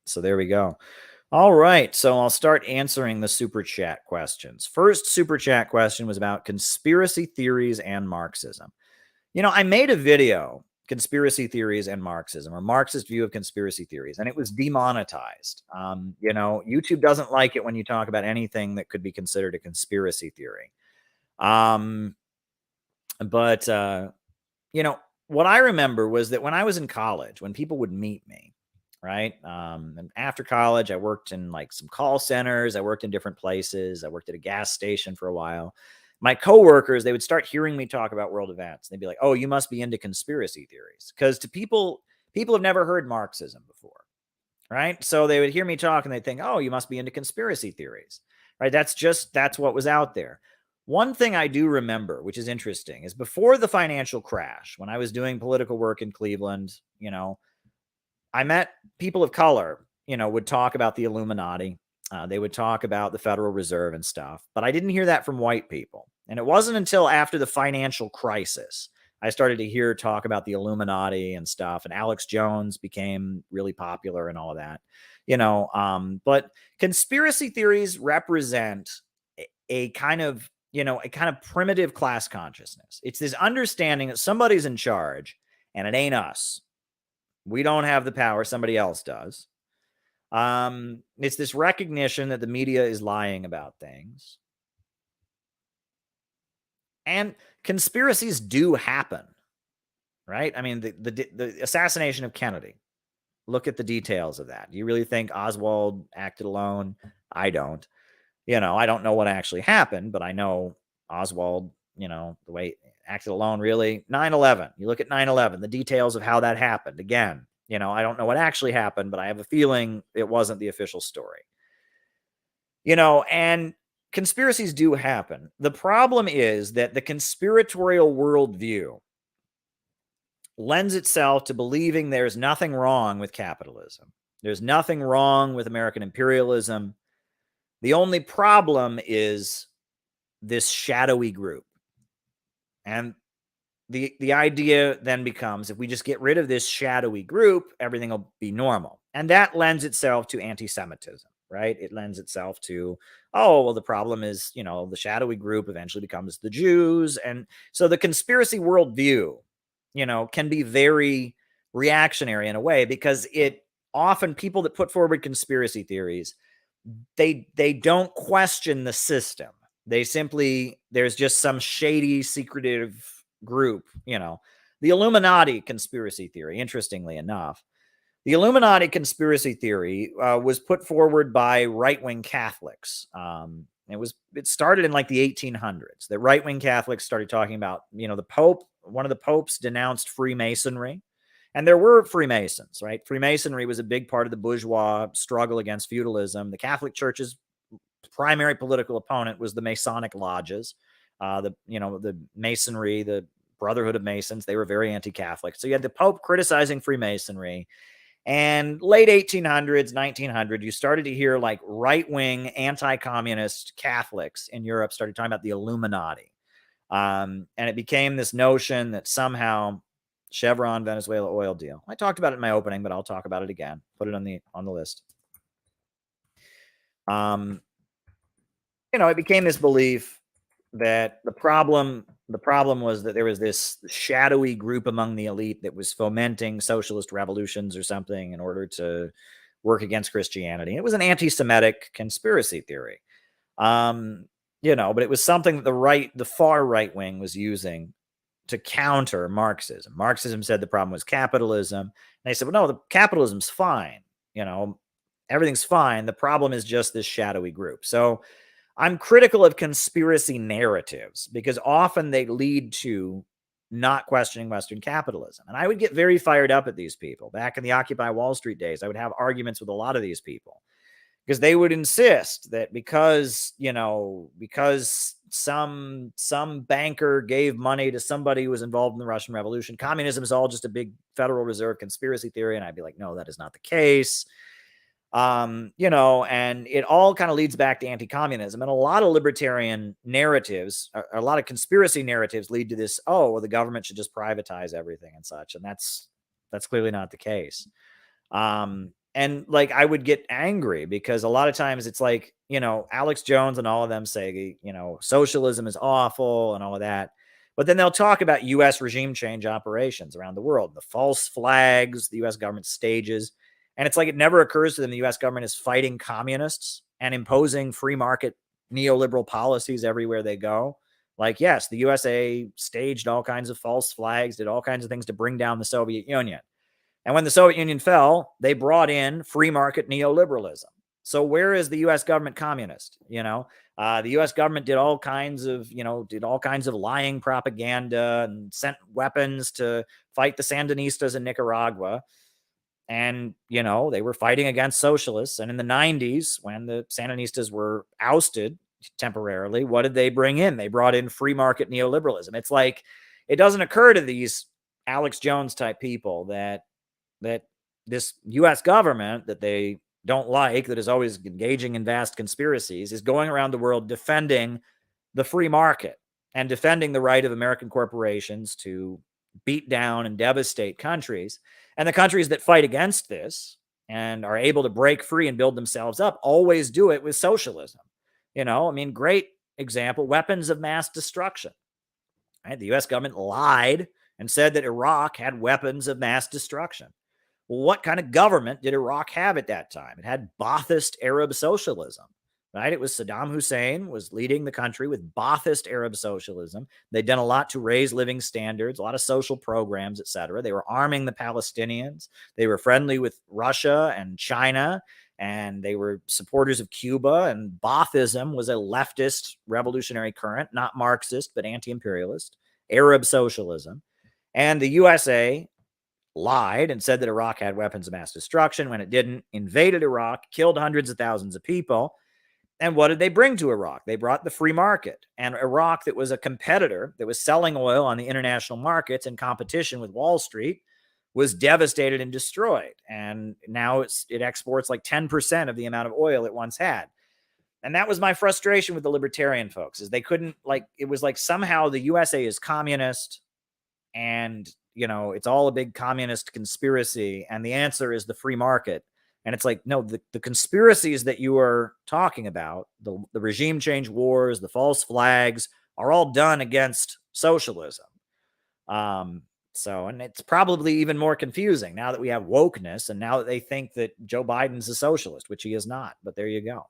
So there we go. All right. So I'll start answering the super chat questions. First super chat question was about conspiracy theories and Marxism. You know, I made a video, conspiracy theories and Marxism, or Marxist view of conspiracy theories, and it was demonetized. You know, YouTube doesn't like it when you talk about anything that could be considered a conspiracy theory. But you know, what I remember was that when I was in college, when people would meet me, right? And after college, I worked in like some call centers. I worked in different places. I worked at a gas station for a while. My coworkers, they would start hearing me talk about world events. They'd be like, "Oh, you must be into conspiracy theories." Because to people have never heard Marxism before, right? So they would hear me talk and they'd think, "Oh, you must be into conspiracy theories," right? That's what was out there. One thing I do remember, which is interesting, is before the financial crash, when I was doing political work in Cleveland, you know, I met people of color, you know, would talk about the Illuminati. They would talk about the Federal Reserve and stuff, but I didn't hear that from white people. And it wasn't until after the financial crisis I started to hear talk about the Illuminati and stuff. And Alex Jones became really popular and all of that, you know. But conspiracy theories represent a kind of, you know, a kind of primitive class consciousness. It's this understanding that somebody's in charge and it ain't us. We don't have the power. Somebody else does. It's this recognition that the media is lying about things. And conspiracies do happen, right? I mean, the assassination of Kennedy. Look at the details of that. Do you really think Oswald acted alone? I don't. You know, I don't know what actually happened, but I know Oswald, you know, the way acted alone, really. 9/11. You look at 9/11, the details of how that happened. Again, you know, I don't know what actually happened, but I have a feeling it wasn't the official story. You know, and conspiracies do happen. The problem is that the conspiratorial worldview lends itself to believing there's nothing wrong with capitalism. There's nothing wrong with American imperialism. The only problem is this shadowy group. And the idea then becomes, if we just get rid of this shadowy group, everything will be normal. And that lends itself to anti-Semitism, right? It lends itself to, oh, well, the problem is, you know, the shadowy group eventually becomes the Jews. And so the conspiracy worldview, you know, can be very reactionary in a way, because it often, people that put forward conspiracy theories, they don't question the system. They simply, there's just some shady, secretive group, you know. The Illuminati conspiracy theory, interestingly enough, the Illuminati conspiracy theory was put forward by right-wing Catholics. It started in like the 1800s. The right-wing Catholics started talking about, you know, the Pope, one of the popes denounced Freemasonry. And there were Freemasons, right? Freemasonry was a big part of the bourgeois struggle against feudalism. The Catholic Church's primary political opponent was the Masonic lodges, the Masonry, the Brotherhood of Masons. They were very anti-Catholic. So you had the Pope criticizing Freemasonry. And late 1800s, 1900, you started to hear like right-wing anti-communist Catholics in Europe started talking about the Illuminati. And it became this notion that somehow Chevron, Venezuela oil deal. I talked about it in my opening, but I'll talk about it again. Put it on the list. It became this belief that the problem the problem was that there was this shadowy group among the elite that was fomenting socialist revolutions or something in order to work against Christianity. It was an anti-Semitic conspiracy theory. But it was something that the far right wing was using to counter Marxism. Marxism said the problem was capitalism. And they said, well, no, the capitalism's fine. Everything's fine. The problem is just this shadowy group. So I'm critical of conspiracy narratives because often they lead to not questioning Western capitalism. And I would get very fired up at these people. Back in the Occupy Wall Street days, I would have arguments with a lot of these people because they would insist that because some banker gave money to somebody who was involved in the Russian Revolution, communism is all just a big Federal Reserve conspiracy theory. And I'd be like, no, that is not the case. And it all kind of leads back to anti-communism, and a lot of libertarian narratives, a lot of conspiracy narratives lead to this, oh, well, the government should just privatize everything and such. And that's clearly not the case. And like, I would get angry because a lot of times it's like, Alex Jones and all of them say, socialism is awful and all of that. But then they'll talk about U.S. regime change operations around the world, the false flags the U.S. government stages. And it's like it never occurs to them the U.S. government is fighting communists and imposing free market neoliberal policies everywhere they go. Like, yes, the USA staged all kinds of false flags, did all kinds of things to bring down the Soviet Union. And when the Soviet Union fell, they brought in free market neoliberalism. So where is the U.S. government communist? The U.S. government did all kinds of lying propaganda and sent weapons to fight the Sandinistas in Nicaragua. And, they were fighting against socialists. And in the 90s, when the Sandinistas were ousted temporarily, what did they bring in? They brought in free market neoliberalism. It's like, it doesn't occur to these Alex Jones type people that this U.S. government that they don't like, that is always engaging in vast conspiracies, is going around the world defending the free market and defending the right of American corporations to beat down and devastate countries. And the countries that fight against this and are able to break free and build themselves up always do it with socialism. Great example, weapons of mass destruction. Right? The U.S. government lied and said that Iraq had weapons of mass destruction. Well, what kind of government did Iraq have at that time? It had Ba'athist Arab socialism, right? It was Saddam Hussein was leading the country with Ba'athist Arab socialism. They'd done a lot to raise living standards, a lot of social programs, etc. They were arming the Palestinians. They were friendly with Russia and China, and they were supporters of Cuba. And Baathism was a leftist revolutionary current, not Marxist, but anti-imperialist, Arab socialism. And the USA lied and said that Iraq had weapons of mass destruction when it didn't, invaded Iraq, killed hundreds of thousands of people. And what did they bring to Iraq? They brought the free market. And Iraq, that was a competitor, that was selling oil on the international markets in competition with Wall Street, was devastated and destroyed. And now it exports like 10% of the amount of oil it once had. And that was my frustration with the libertarian folks, is they couldn't, it was like somehow the USA is communist and, it's all a big communist conspiracy. And the answer is the free market. And it's like, no, the conspiracies that you are talking about, the regime change wars, the false flags, are all done against socialism. And it's probably even more confusing now that we have wokeness and now that they think that Joe Biden's a socialist, which he is not. But there you go.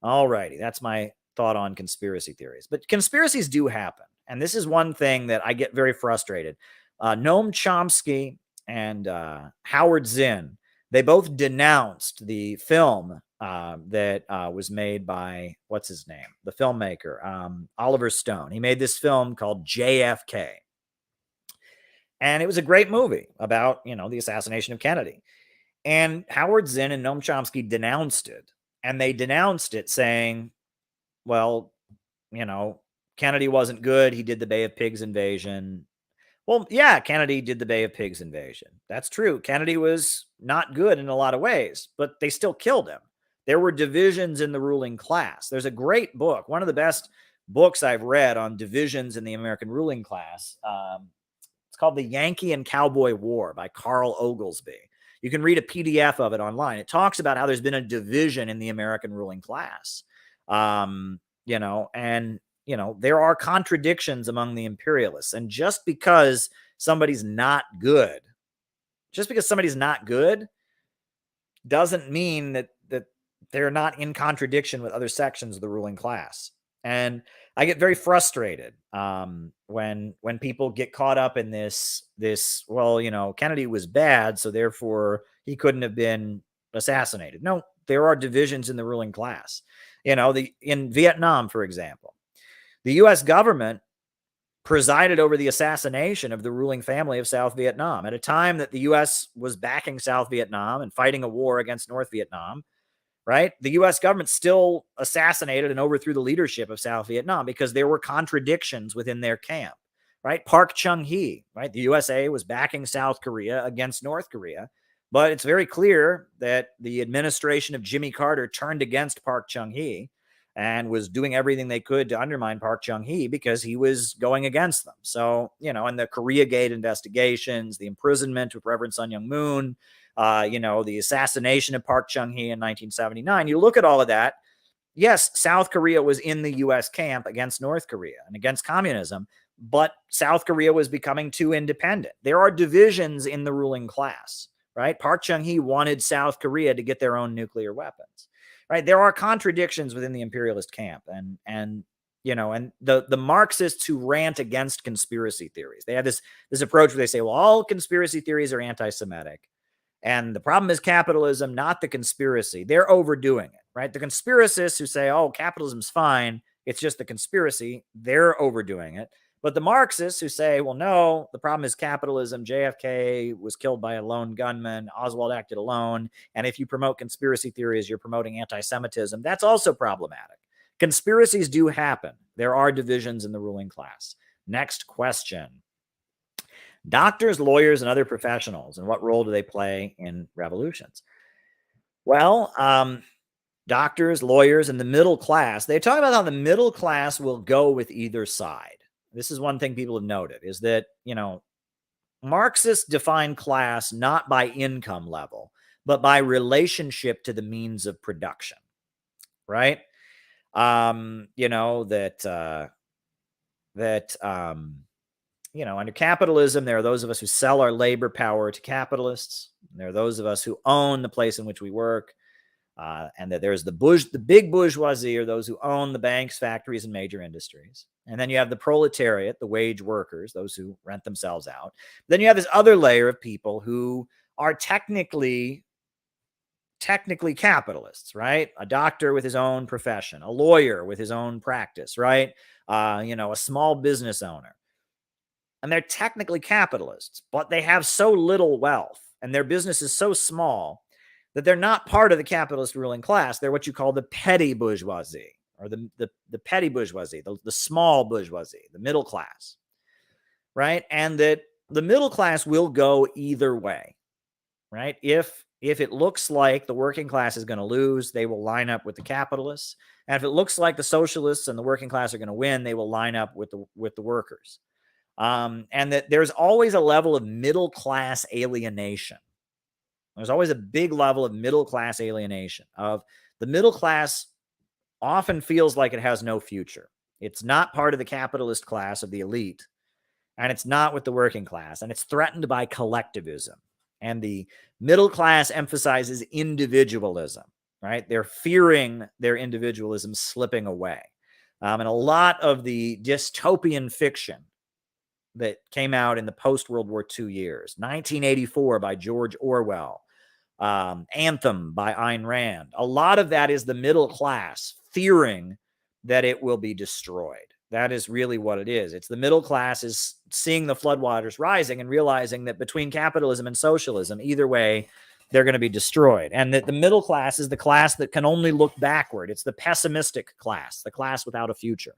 All righty. That's my thought on conspiracy theories. But conspiracies do happen. And this is one thing that I get very frustrated. Noam Chomsky and Howard Zinn, they both denounced the film that was made by, what's his name? The filmmaker, Oliver Stone. He made this film called JFK. And it was a great movie about, the assassination of Kennedy. And Howard Zinn and Noam Chomsky denounced it. And they denounced it saying, well, Kennedy wasn't good. He did the Bay of Pigs invasion. Well, yeah, Kennedy did the Bay of Pigs invasion. That's true. Kennedy was not good in a lot of ways, but they still killed him. There were divisions in the ruling class. There's a great book, one of the best books I've read on divisions in the American ruling class. It's called The Yankee and Cowboy War by Carl Oglesby. You can read a PDF of it online. It talks about how there's been a division in the American ruling class. And there are contradictions among the imperialists. And just because somebody's not good doesn't mean that they're not in contradiction with other sections of the ruling class. And I get very frustrated when people get caught up in this, well, Kennedy was bad, so therefore he couldn't have been assassinated. No, there are divisions in the ruling class. In Vietnam, for example, the U.S. government presided over the assassination of the ruling family of South Vietnam at a time that the U.S. was backing South Vietnam and fighting a war against North Vietnam. Right? The U.S. government still assassinated and overthrew the leadership of South Vietnam because there were contradictions within their camp. Right? Park Chung-hee, right? The USA was backing South Korea against North Korea, but it's very clear that the administration of Jimmy Carter turned against Park Chung-hee and was doing everything they could to undermine Park Chung-hee because he was going against them. So, and the Koreagate investigations, the imprisonment of Reverend Sun Myung Moon, the assassination of Park Chung-hee in 1979. You look at all of that. Yes, South Korea was in the U.S. camp against North Korea and against communism, but South Korea was becoming too independent. There are divisions in the ruling class, right? Park Chung-hee wanted South Korea to get their own nuclear weapons, right? There are contradictions within the imperialist camp, and the Marxists who rant against conspiracy theories. They have this approach where they say, well, all conspiracy theories are anti-Semitic. And the problem is capitalism, not the conspiracy. They're overdoing it, right? The conspiracists who say, oh, capitalism's fine, it's just the conspiracy, they're overdoing it. But the Marxists who say, well, no, the problem is capitalism. JFK was killed by a lone gunman. Oswald acted alone. And if you promote conspiracy theories, you're promoting anti-Semitism. That's also problematic. Conspiracies do happen. There are divisions in the ruling class. Next question. Doctors, lawyers, and other professionals, and what role do they play in revolutions? Well, doctors, lawyers, and the middle class, they talk about how the middle class will go with either side. This is one thing people have noted, is that, Marxists define class not by income level, but by relationship to the means of production, right? Under capitalism, there are those of us who sell our labor power to capitalists. There are those of us who own the place in which we work. And that there's the big bourgeoisie, or those who own the banks, factories, and major industries. And then you have the proletariat, the wage workers, those who rent themselves out. Then you have this other layer of people who are technically capitalists, right? A doctor with his own profession, a lawyer with his own practice, right? A small business owner. And they're technically capitalists, but they have so little wealth and their business is so small that they're not part of the capitalist ruling class. They're what you call the petty bourgeoisie, or the petty bourgeoisie, the small bourgeoisie, the middle class, right? And that the middle class will go either way, right? If it looks like the working class is going to lose, they will line up with the capitalists. And if it looks like the socialists and the working class are going to win, they will line up with the workers. And that there's always a level of middle class alienation. There's always a big level of middle class alienation. Of the middle class often feels like it has no future. It's not part of the capitalist class of the elite, and it's not with the working class, and it's threatened by collectivism. And the middle class emphasizes individualism, right? They're fearing their individualism slipping away. And a lot of the dystopian fiction that came out in the post-World War II years, 1984 by George Orwell, Anthem by Ayn Rand, a lot of that is the middle class fearing that it will be destroyed. That is really what it is. It's the middle class is seeing the floodwaters rising and realizing that between capitalism and socialism, either way, they're going to be destroyed. And that the middle class is the class that can only look backward. It's the pessimistic class, the class without a future.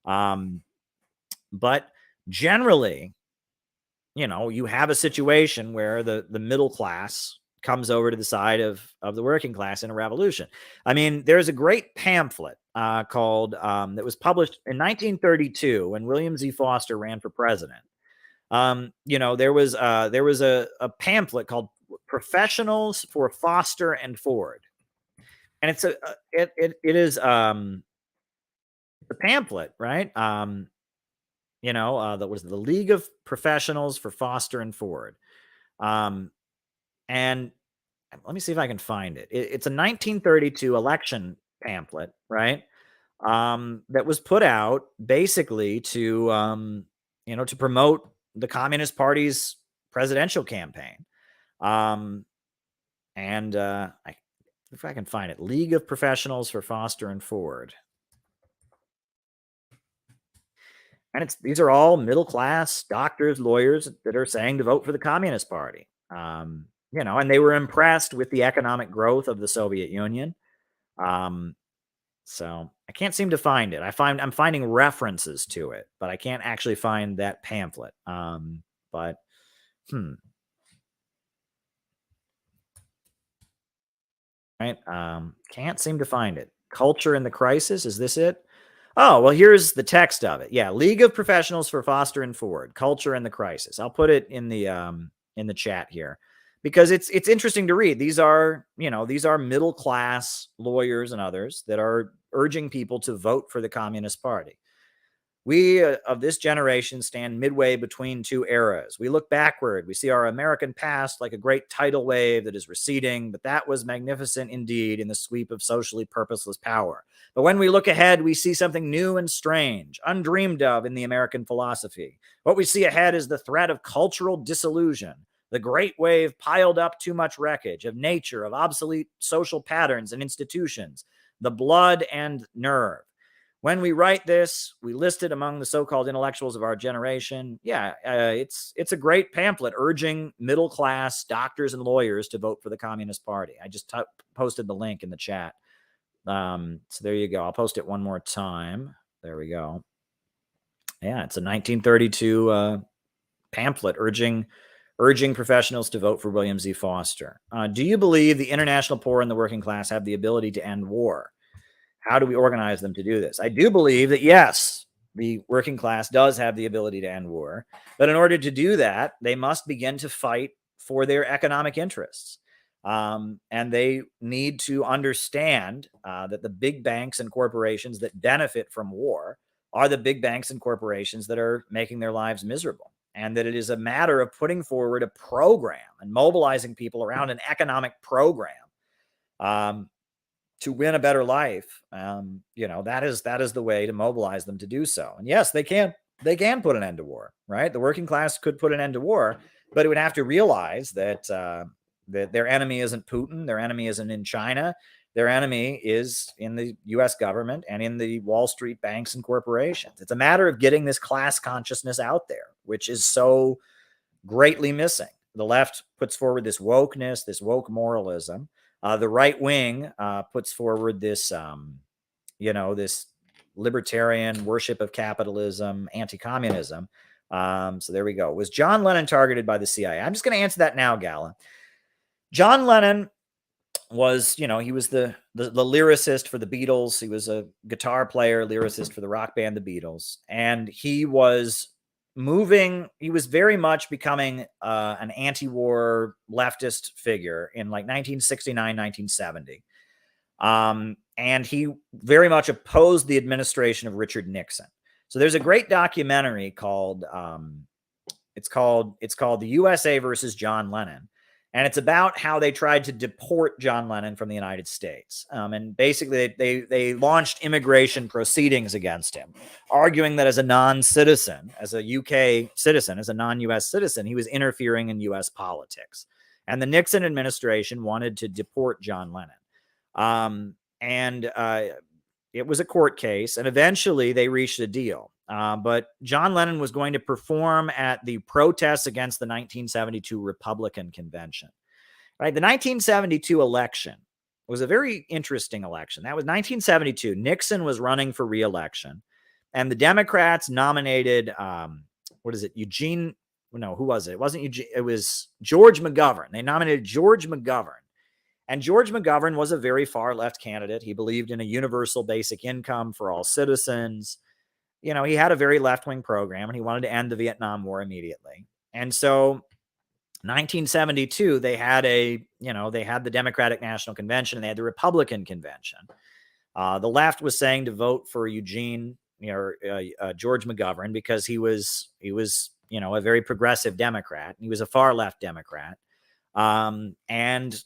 But generally, you have a situation where the middle class comes over to the side of the working class in a revolution. I mean, there's a great pamphlet called that was published in 1932 when William Z. Foster ran for president. There was a pamphlet called "Professionals for Foster and Ford," and it is the pamphlet, right? That was the League of Professionals for Foster and Ford. And let me see if I can find it. It's a 1932 election pamphlet, right? That was put out basically to promote the Communist Party's presidential campaign. If I can find it, League of Professionals for Foster and Ford. And these are all middle class doctors, lawyers that are saying to vote for the Communist Party. And they were impressed with the economic growth of the Soviet Union. So I can't seem to find it. I'm finding references to it, but I can't actually find that pamphlet. Right. Can't seem to find it. Culture in the Crisis. Is this it? Oh, well, here's the text of it. Yeah. League of Professionals for Foster and Ford, Culture in the Crisis. I'll put it in the chat here because it's interesting to read. These are middle class lawyers and others that are urging people to vote for the Communist Party. We of this generation stand midway between two eras. We look backward. We see our American past like a great tidal wave that is receding, but that was magnificent indeed in the sweep of socially purposeless power. But when we look ahead, we see something new and strange, undreamed of in the American philosophy. What we see ahead is the threat of cultural disillusion. The great wave piled up too much wreckage of nature, of obsolete social patterns and institutions, the blood and nerve. When we write this, we list it among the so-called intellectuals of our generation. Yeah, it's a great pamphlet urging middle-class doctors and lawyers to vote for the Communist Party. I just posted the link in the chat. So there you go. I'll post it one more time. There we go. Yeah, it's a 1932 pamphlet urging professionals to vote for William Z. Foster. Do you believe the international poor and the working class have the ability to end war? How do we organize them to do this? I do believe that, yes, the working class does have the ability to end war. But in order to do that, they must begin to fight for their economic interests. And they need to understand that the big banks and corporations that benefit from war are the big banks and corporations that are making their lives miserable. And that it is a matter of putting forward a program and mobilizing people around an economic program to win a better life. That is the way to mobilize them to do so. And yes, they can put an end to war, right? The working class could put an end to war, but it would have to realize that their enemy isn't Putin. Their enemy isn't in China. Their enemy is in the U.S. government and in the Wall Street banks and corporations. It's a matter of getting this class consciousness out there, which is so greatly missing. The left puts forward this wokeness, this woke moralism. The right wing puts forward this, this libertarian worship of capitalism, anti-communism. So there we go. Was John Lennon targeted by the CIA? I'm just going to answer that now, Gala. John Lennon was, he was the lyricist for the Beatles. He was a guitar player, lyricist for the rock band, the Beatles. And he was very much becoming an anti-war leftist figure in like 1969, 1970. And he very much opposed the administration of Richard Nixon. So there's a great documentary called, it's called The USA versus John Lennon. And it's about how they tried to deport John Lennon from the United States. And basically, they launched immigration proceedings against him, arguing that as a non-citizen, as a UK citizen, as a non-US citizen, he was interfering in US politics. And the Nixon administration wanted to deport John Lennon. It was a court case, and eventually they reached a deal. But John Lennon was going to perform at the protests against the 1972 Republican Convention. Right? The 1972 election was a very interesting election. That was 1972. Nixon was running for re-election, and the Democrats nominated, Eugene? No, who was it? It wasn't Eugene. It was George McGovern. They nominated George McGovern. And George McGovern was a very far left candidate. He believed in a universal basic income for all citizens. He had a very left-wing program, and he wanted to end the Vietnam War immediately. And so 1972, they had the Democratic National Convention and they had the Republican Convention. The left was saying to vote for Eugene, George McGovern, because he was a very progressive Democrat. He was a far left Democrat. And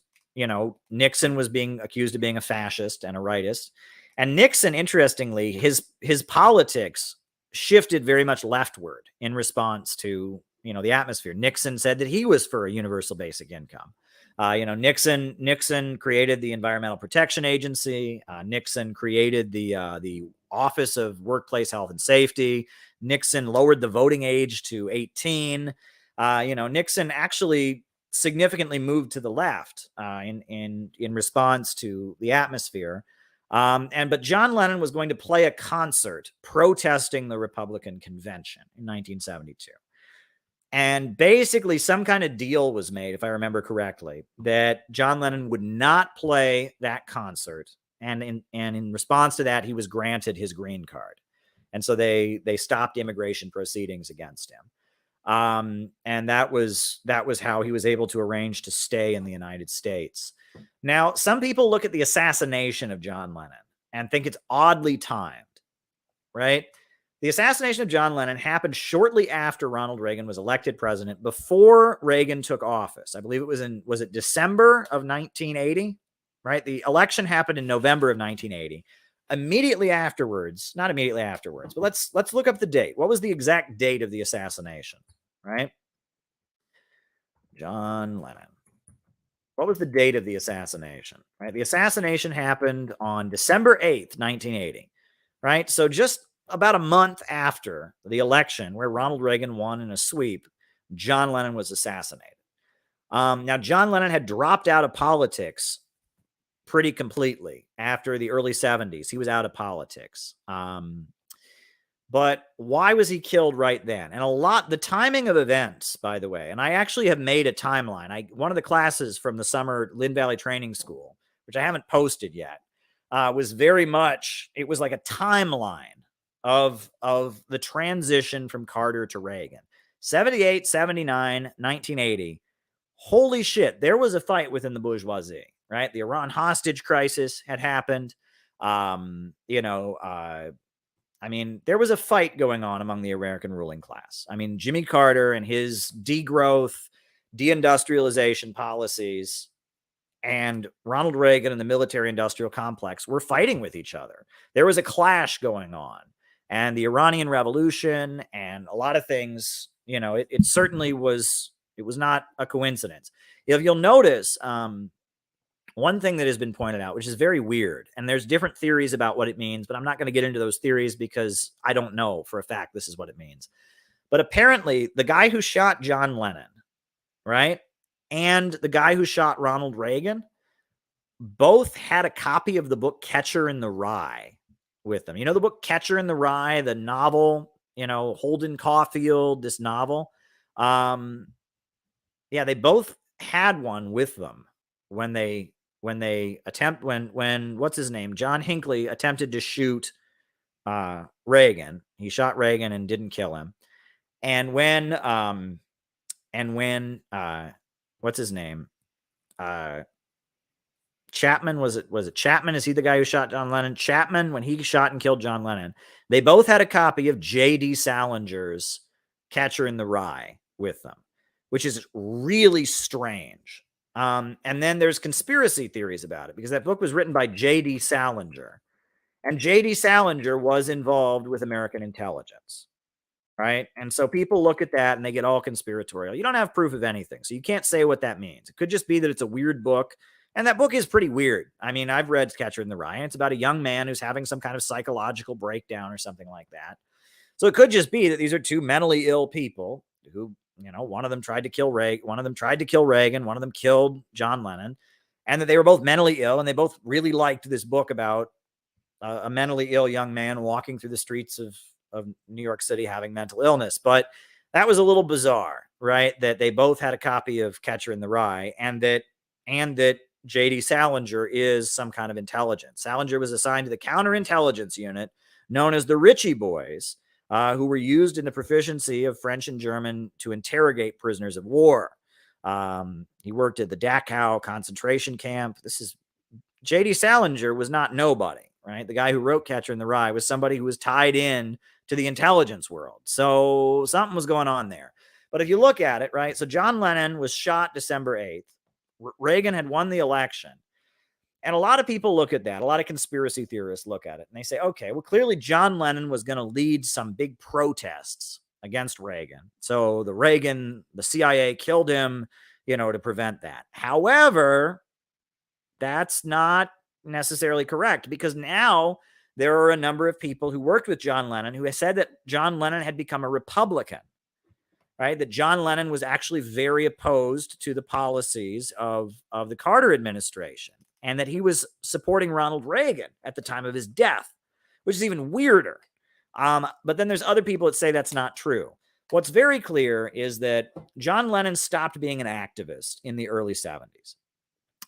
Nixon was being accused of being a fascist and a rightist. And Nixon, interestingly, his politics shifted very much leftward in response to the atmosphere. Nixon said that he was for a universal basic income. Nixon created the Environmental Protection Agency. Nixon created the Office of Workplace Health and Safety. Nixon lowered the voting age to 18. Nixon actually significantly moved to the left in response to the atmosphere. But John Lennon was going to play a concert protesting the Republican convention in 1972. And basically some kind of deal was made, if I remember correctly, that John Lennon would not play that concert. And in response to that, he was granted his green card. And so they stopped immigration proceedings against him. And that was how he was able to arrange to stay in the United States. Now, some people look at the assassination of John Lennon and think it's oddly timed, right? The assassination of John Lennon happened shortly after Ronald Reagan was elected president, before Reagan took office. I believe it was it December of 1980, right? The election happened in November of 1980. Immediately afterwards, not immediately afterwards, but let's look up the date. What was the exact date of the assassination, right? John Lennon. What was the date of the assassination, right? The assassination happened on December 8th, 1980, right? So just about a month after the election, where Ronald Reagan won in a sweep, John Lennon was assassinated. Now, John Lennon had dropped out of politics pretty completely after the early 70s. He was out of politics. But why was he killed right then? And the timing of events, by the way, and I actually have made a timeline. One of the classes from the summer Lynn Valley Training School, which I haven't posted yet, was very much, it was like a timeline of the transition from Carter to Reagan. 78, 79, 1980. Holy shit, there was a fight within the bourgeoisie, right? The Iran hostage crisis had happened. There was a fight going on among the American ruling class. Jimmy Carter and his degrowth, deindustrialization policies, and Ronald Reagan and the military-industrial complex were fighting with each other. There was a clash going on. And the Iranian Revolution and a lot of things, it certainly was, it was not a coincidence. If you'll notice, one thing that has been pointed out, which is very weird, and there's different theories about what it means, but I'm not going to get into those theories because I don't know for a fact this is what it means. But apparently the guy who shot John Lennon, right, and the guy who shot Ronald Reagan both had a copy of the book Catcher in the Rye with them. You know the book Catcher in the Rye, the novel, Holden Caulfield, this novel. They both had one with them when what's his name? John Hinckley attempted to shoot Reagan. He shot Reagan and didn't kill him. And when what's his name? Chapman, was it Chapman? Is he the guy who shot John Lennon? Chapman, when he shot and killed John Lennon, they both had a copy of J.D. Salinger's Catcher in the Rye with them, which is really strange. And then there's conspiracy theories about it, because that book was written by J.D. Salinger. And J.D. Salinger was involved with American intelligence, right? And so people look at that and they get all conspiratorial. You don't have proof of anything, so you can't say what that means. It could just be that it's a weird book. And that book is pretty weird. I've read Catcher in the Rye, and it's about a young man who's having some kind of psychological breakdown or something like that. So it could just be that these are two mentally ill people who, one of them tried to kill Reagan, one of them killed John Lennon, and that they were both mentally ill, and they both really liked this book about a mentally ill young man walking through the streets of New York City having mental illness. But that was a little bizarre, right? That they both had a copy of Catcher in the Rye, and that J.D. Salinger is some kind of intelligence. Salinger was assigned to the counterintelligence unit known as the Ritchie Boys, who were used in the proficiency of French and German to interrogate prisoners of war. He worked at the Dachau concentration camp. J.D. Salinger was not nobody, right? The guy who wrote Catcher in the Rye was somebody who was tied in to the intelligence world. So something was going on there. But if you look at it, right? So John Lennon was shot December 8th. Reagan had won the election. And a lot of people look at that. A lot of conspiracy theorists look at it and they say, okay, well, clearly John Lennon was going to lead some big protests against Reagan. So the CIA killed him, to prevent that. However, that's not necessarily correct, because now there are a number of people who worked with John Lennon who have said that John Lennon had become a Republican, right? That John Lennon was actually very opposed to the policies of the Carter administration, and that he was supporting Ronald Reagan at the time of his death, which is even weirder. But then there's other people that say that's not true. What's very clear is that John Lennon stopped being an activist in the early 70s.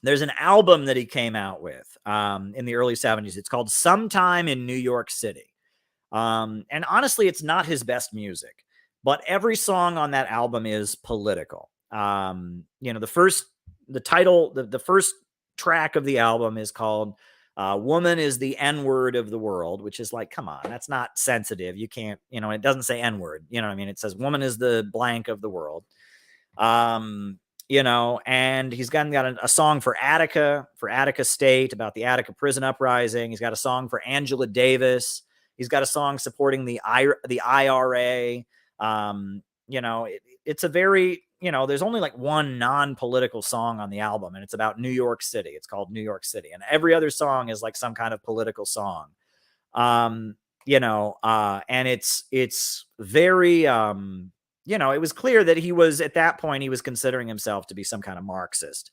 There's an album that he came out with in the early 70s. It's called Sometime in New York City. And honestly, it's not his best music, but every song on that album is political. The first track of the album is called Woman is the N-word of the world, which is like, come on, that's not sensitive. You can't, it doesn't say N-word. You know what I mean? It says woman is the blank of the world. And he's got a song for Attica State, about the Attica prison uprising. He's got a song for Angela Davis. He's got a song supporting the IRA. It's a very, there's only like one non-political song on the album, and it's about New York City. It's called New York City. And every other song is like some kind of political song. And it's very, it was clear that he was, at that point, he was considering himself to be some kind of Marxist.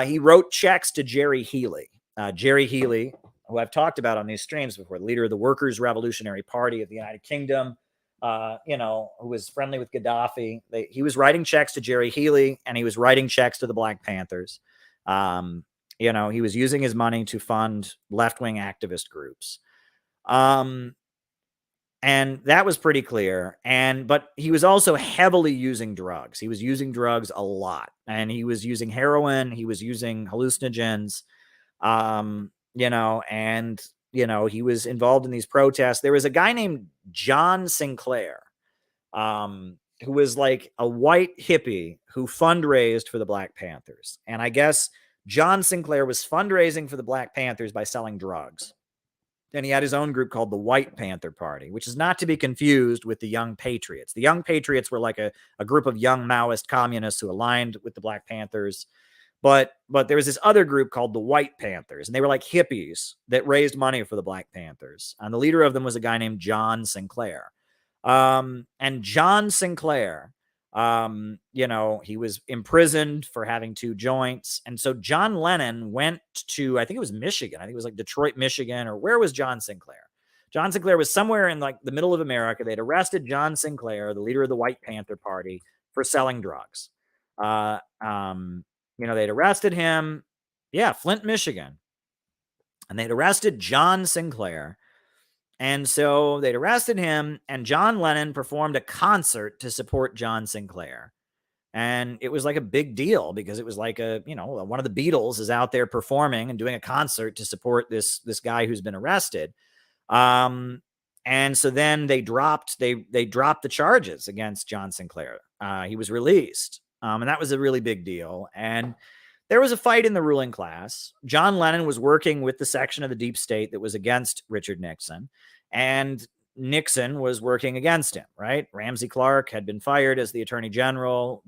He wrote checks to Jerry Healy. Jerry Healy, who I've talked about on these streams before, the leader of the Workers' Revolutionary Party of the United Kingdom, who was friendly with Gaddafi. He was writing checks to Jerry Healy, and he was writing checks to the Black Panthers. He was using his money to fund left-wing activist groups. And that was pretty clear. But he was also heavily using drugs. He was using drugs a lot. And he was using heroin. He was using hallucinogens. He was involved in these protests. There was a guy named John Sinclair, who was like a white hippie who fundraised for the Black Panthers. And I guess John Sinclair was fundraising for the Black Panthers by selling drugs. And he had his own group called the White Panther Party, which is not to be confused with the Young Patriots. The Young Patriots were like a group of young Maoist communists who aligned with the Black Panthers. But there was this other group called the White Panthers, and they were like hippies that raised money for the Black Panthers. And the leader of them was a guy named John Sinclair. And John Sinclair, he was imprisoned for having 2 joints. And so John Lennon went to, I think it was Michigan. I think it was like Detroit, Michigan, or where was John Sinclair? John Sinclair was somewhere in like the middle of America. They'd arrested John Sinclair, the leader of the White Panther Party, for selling drugs. They'd arrested him. Yeah, Flint, Michigan. And they'd arrested John Sinclair. And so they'd arrested him, and John Lennon performed a concert to support John Sinclair. And it was like a big deal, because it was like one of the Beatles is out there performing and doing a concert to support this guy who's been arrested. And so then they dropped the charges against John Sinclair. He was released. And that was a really big deal. And there was a fight in the ruling class. John Lennon was working with the section of the deep state that was against Richard Nixon, and Nixon was working against him, right? Ramsey Clark had been fired as the attorney general.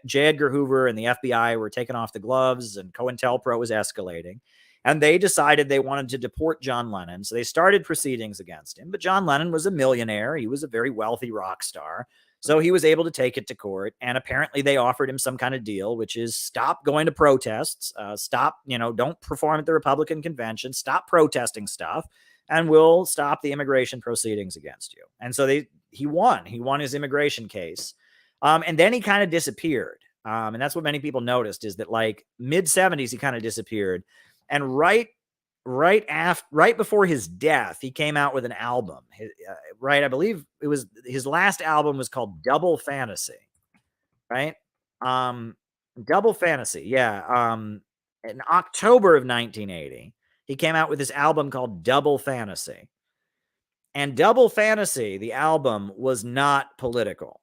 J. Edgar Hoover and the FBI were taking off the gloves, and COINTELPRO was escalating. And they decided they wanted to deport John Lennon. So they started proceedings against him. But John Lennon was a millionaire. He was a very wealthy rock star. So he was able to take it to court. And apparently they offered him some kind of deal, which is stop going to protests, don't perform at the Republican convention, stop protesting stuff, and we'll stop the immigration proceedings against you. And so he won his immigration case. And then he kind of disappeared. And that's what many people noticed, is that like mid-70s, he kind of disappeared. And right before his death, he came out with an album. I believe it was his last album was called Double Fantasy, right? Double Fantasy, yeah. In October of 1980, he came out with this album called Double Fantasy. And Double Fantasy, the album, was not political,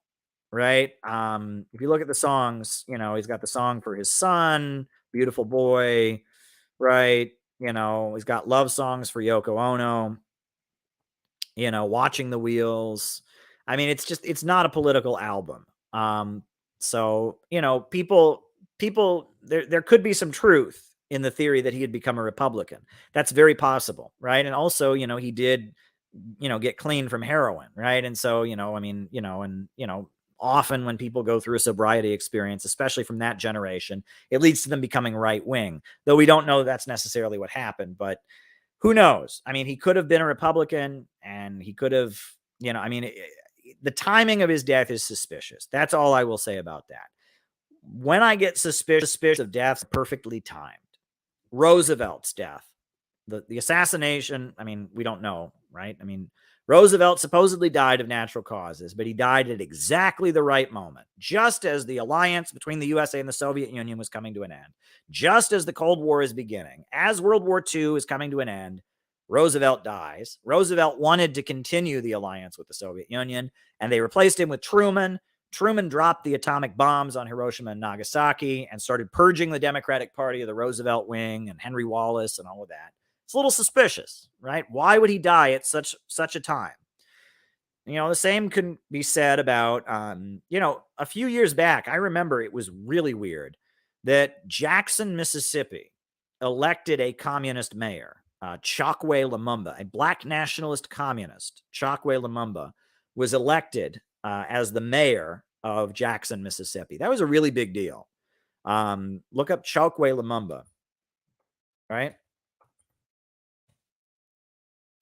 right? If you look at the songs, he's got the song for his son, Beautiful Boy, right? He's got love songs for Yoko Ono, Watching the Wheels. I mean, it's not a political album. So, people, there could be some truth in the theory that he had become a Republican. That's very possible, right? And also, he did, get clean from heroin, right? And so, often when people go through a sobriety experience, especially from that generation, it leads to them becoming right wing, though we don't know that's necessarily what happened, but who knows? I mean, he could have been a Republican, and he could have, the timing of his death is suspicious. That's all I will say about that. When I get suspicious of deaths perfectly timed, Roosevelt's death, the assassination, I mean, we don't know, right? I mean, Roosevelt supposedly died of natural causes, but he died at exactly the right moment, just as the alliance between the USA and the Soviet Union was coming to an end, just as the Cold War is beginning, as World War II is coming to an end. Roosevelt dies. Roosevelt wanted to continue the alliance with the Soviet Union, and they replaced him with Truman. Truman dropped the atomic bombs on Hiroshima and Nagasaki and started purging the Democratic Party of the Roosevelt wing and Henry Wallace and all of that. It's a little suspicious, right? Why would he die at such a time? The same can be said about, a few years back, I remember it was really weird that Jackson, Mississippi elected a communist mayor, Chokwe Lumumba, a black nationalist communist. Chokwe Lumumba was elected as the mayor of Jackson, Mississippi. That was a really big deal. Look up Chokwe Lumumba, right?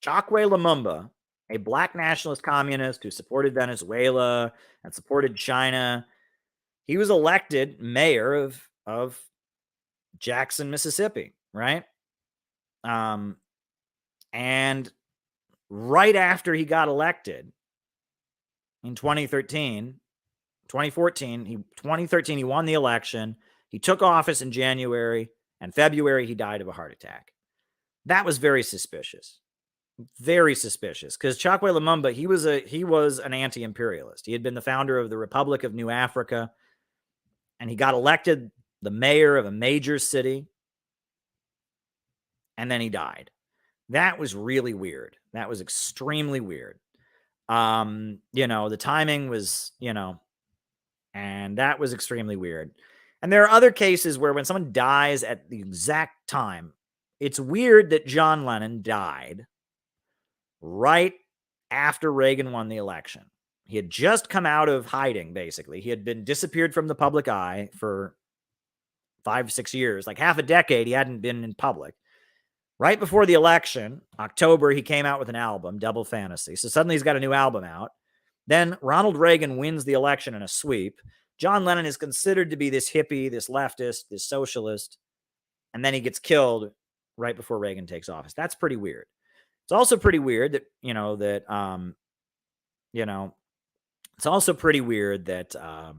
Chokwe Lumumba, a black nationalist communist who supported Venezuela and supported China, he was elected mayor of Jackson, Mississippi, right? And right after he got elected in 2013, he won the election. He took office in January, and February he died of a heart attack. That was very suspicious. Very suspicious, because Chokwe Lumumba, he was an anti-imperialist. He had been the founder of the Republic of New Africa, and he got elected the mayor of a major city, and then he died. That was really weird. That was extremely weird. The timing was, and that was extremely weird. And there are other cases where when someone dies at the exact time, it's weird that John Lennon died right after Reagan won the election. He had just come out of hiding, basically. He had been disappeared from the public eye for 5-6 years, like half a decade. He hadn't been in public. Right before the election, October, he came out with an album, Double Fantasy. So suddenly he's got a new album out. Then Ronald Reagan wins the election in a sweep. John Lennon is considered to be this hippie, this leftist, this socialist. And then he gets killed right before Reagan takes office. That's pretty weird. It's also pretty weird that, it's also pretty weird that at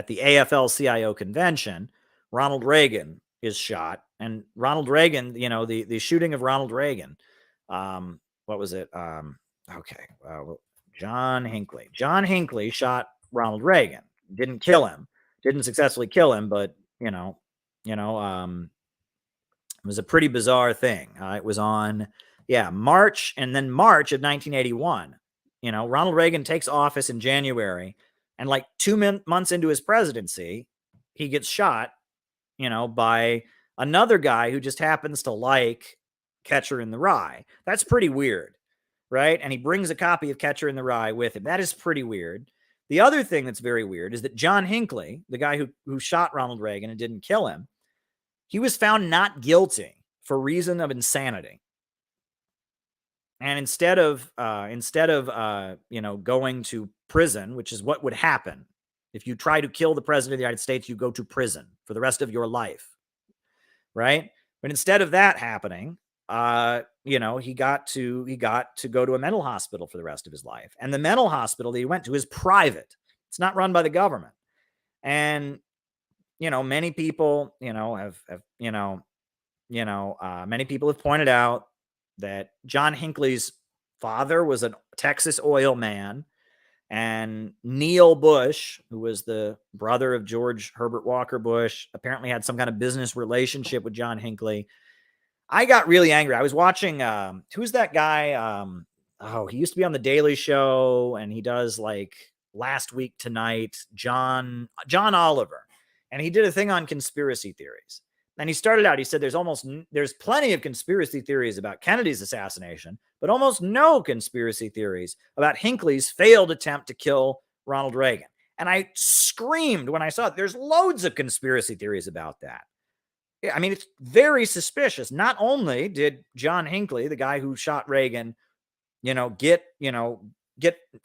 the AFL-CIO convention, Ronald Reagan is shot. And Ronald Reagan, the shooting of Ronald Reagan, what was it? John Hinckley. John Hinckley shot Ronald Reagan. Didn't kill him. Didn't successfully kill him, but, it was a pretty bizarre thing. It was on, March of 1981. Ronald Reagan takes office in January, and like 2 months into his presidency, he gets shot, by another guy who just happens to like Catcher in the Rye. That's pretty weird, right? And he brings a copy of Catcher in the Rye with him. That is pretty weird. The other thing that's very weird is that John Hinckley, the guy who shot Ronald Reagan and didn't kill him, he was found not guilty for reason of insanity. And instead of going to prison, which is what would happen if you try to kill the president of the United States, you go to prison for the rest of your life, right? But instead of that happening, he got to go to a mental hospital for the rest of his life. And the mental hospital that he went to is private. It's not run by the government. And many people, many people have pointed out that John Hinckley's father was a Texas oil man, and Neil Bush, who was the brother of George Herbert Walker Bush, apparently had some kind of business relationship with John Hinckley. I got really angry. I was watching, who's that guy? He used to be on the Daily Show, and he does like Last Week Tonight, John Oliver. And he did a thing on conspiracy theories. And he started out, he said there's plenty of conspiracy theories about Kennedy's assassination, but almost no conspiracy theories about Hinckley's failed attempt to kill Ronald Reagan. And I screamed when I saw it. There's loads of conspiracy theories about that. I mean, it's very suspicious. Not only did John Hinckley, the guy who shot Reagan, get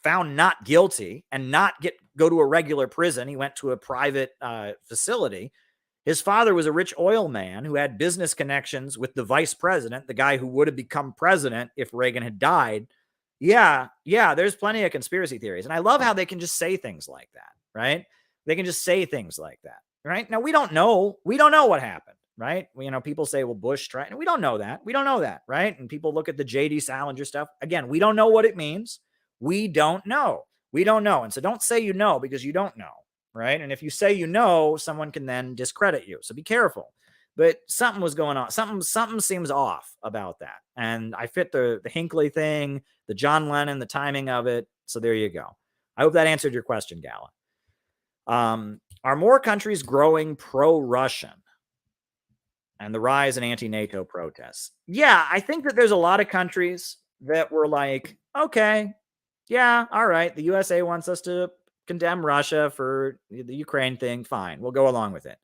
found not guilty and not go to a regular prison. He went to a private facility. His father was a rich oil man who had business connections with the vice president, the guy who would have become president if Reagan had died. Yeah, there's plenty of conspiracy theories. And I love how they can just say things like that, right? They can just say things like that, right? Now, we don't know. We don't know what happened, right? People say, well, Bush tried. And we don't know that. We don't know that, right? And people look at the J.D. Salinger stuff. Again, we don't know what it means. We don't know. We don't know. And so don't say you know because you don't know, right? And if you say you know, someone can then discredit you. So be careful. But something was going on. Something seems off about that. And I fit the Hinckley thing, the John Lennon, the timing of it. So there you go. I hope that answered your question, Gala. Are more countries growing pro-Russian and the rise in anti-NATO protests? Yeah, I think that there's a lot of countries that were like, okay, yeah, all right, the USA wants us to condemn Russia for the Ukraine thing. Fine, we'll go along with it.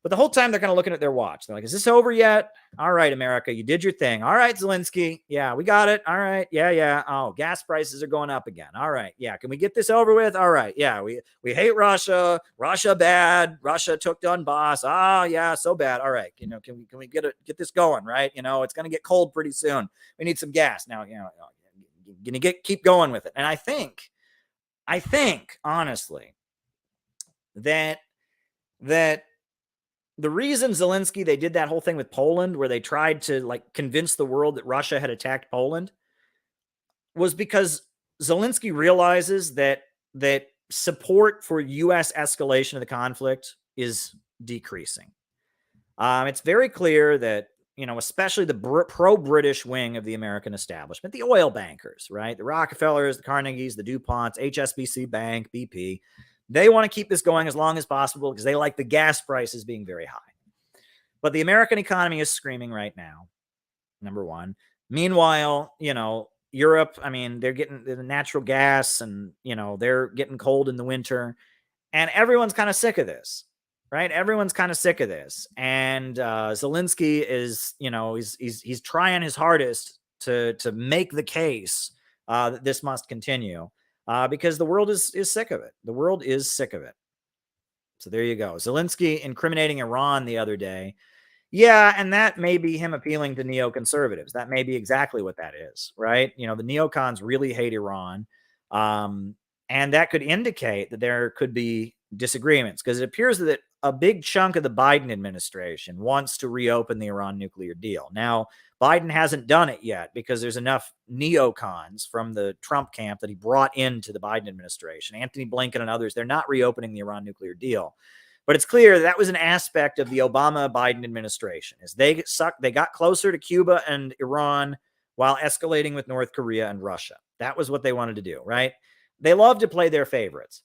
But the whole time they're kind of looking at their watch. They're like, is this over yet? All right, America, you did your thing. All right, Zelensky. Yeah, we got it. All right. Yeah. Oh, gas prices are going up again. All right. Yeah. Can we get this over with? All right. Yeah. We hate Russia. Russia bad. Russia took Donbass. Oh, yeah. So bad. All right. Can we get this going? Right. It's going to get cold pretty soon. We need some gas now. Can you keep going with it? And I think honestly that the reason Zelensky, they did that whole thing with Poland where they tried to convince the world that Russia had attacked Poland was because Zelensky realizes that support for U.S. escalation of the conflict is decreasing. It's very clear that, especially the pro-British wing of the American establishment, the oil bankers, right? The Rockefellers, the Carnegies, the DuPonts, HSBC Bank, BP, they want to keep this going as long as possible because they like the gas prices being very high. But the American economy is screaming right now, number one. Meanwhile, Europe, they're getting the natural gas and, they're getting cold in the winter. And everyone's kind of sick of this, right? Everyone's kind of sick of this. And Zelensky is, he's trying his hardest to make the case that this must continue. Because the world is sick of it. The world is sick of it. So there you go. Zelensky incriminating Iran the other day. Yeah, and that may be him appealing to neoconservatives. That may be exactly what that is, right? The neocons really hate Iran. And that could indicate that there could be disagreements because it appears that a big chunk of the Biden administration wants to reopen the Iran nuclear deal. Now, Biden hasn't done it yet because there's enough neocons from the Trump camp that he brought into the Biden administration. Anthony Blinken and others, they're not reopening the Iran nuclear deal. But it's clear that was an aspect of the Obama-Biden administration. As they got closer to Cuba and Iran while escalating with North Korea and Russia. That was what they wanted to do, right? They love to play their favorites.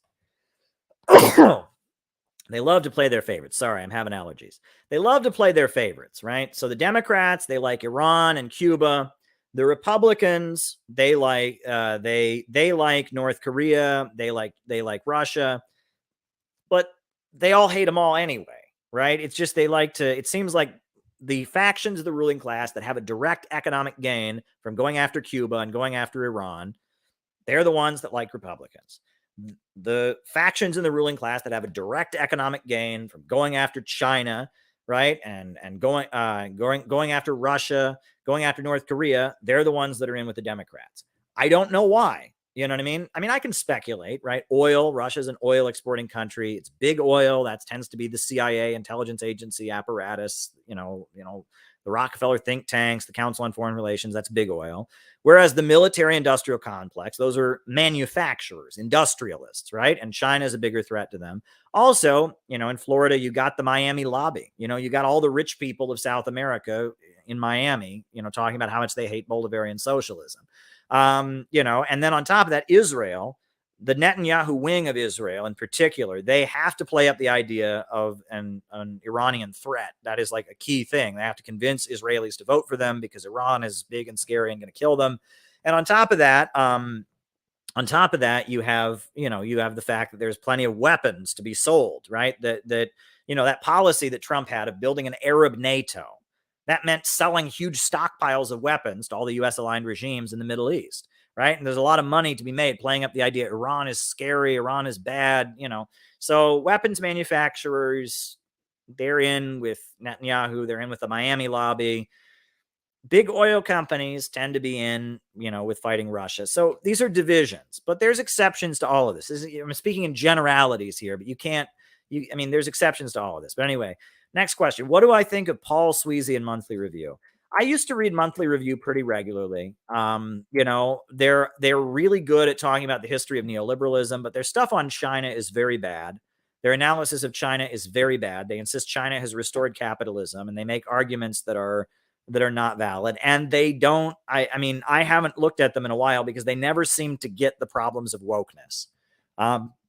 They love to play their favorites. Sorry, I'm having allergies. They love to play their favorites, right? So the Democrats, they like Iran and Cuba. The Republicans, they like North Korea. They like Russia, but they all hate them all anyway, right? It's just it seems like the factions of the ruling class that have a direct economic gain from going after Cuba and going after Iran, they're the ones that like Republicans. The factions in the ruling class that have a direct economic gain from going after China, right, and going after Russia, going after North Korea, they're the ones that are in with the Democrats. I don't know why. You know what I mean? I mean, I can speculate, right? Oil, Russia's an oil exporting country. It's big oil. That tends to be the CIA intelligence agency apparatus, the Rockefeller think tanks, the Council on Foreign Relations, that's big oil. Whereas the military industrial complex, those are manufacturers, industrialists, right? And China is a bigger threat to them. Also, in Florida, you got the Miami lobby. You got all the rich people of South America in Miami, talking about how much they hate Bolivarian socialism. And then on top of that, Israel, the Netanyahu wing of Israel in particular, they have to play up the idea of an Iranian threat. That is like a key thing. They have to convince Israelis to vote for them because Iran is big and scary and going to kill them. And on top of that, you have the fact that there's plenty of weapons to be sold, right? That policy that Trump had of building an Arab NATO, that meant selling huge stockpiles of weapons to all the U.S. aligned regimes in the Middle East, right? And there's a lot of money to be made playing up the idea Iran is scary, Iran is bad, So weapons manufacturers, they're in with Netanyahu, they're in with the Miami lobby. Big oil companies tend to be in, with fighting Russia. So these are divisions, but there's exceptions to all of this. I'm speaking in generalities here, but there's exceptions to all of this. But anyway, next question. What do I think of Paul Sweezy and Monthly Review? I used to read Monthly Review pretty regularly. They're really good at talking about the history of neoliberalism, but their stuff on China is very bad. Their analysis of China is very bad. They insist China has restored capitalism, and they make arguments that are not valid. And they don't, I haven't looked at them in a while because they never seem to get the problems of wokeness.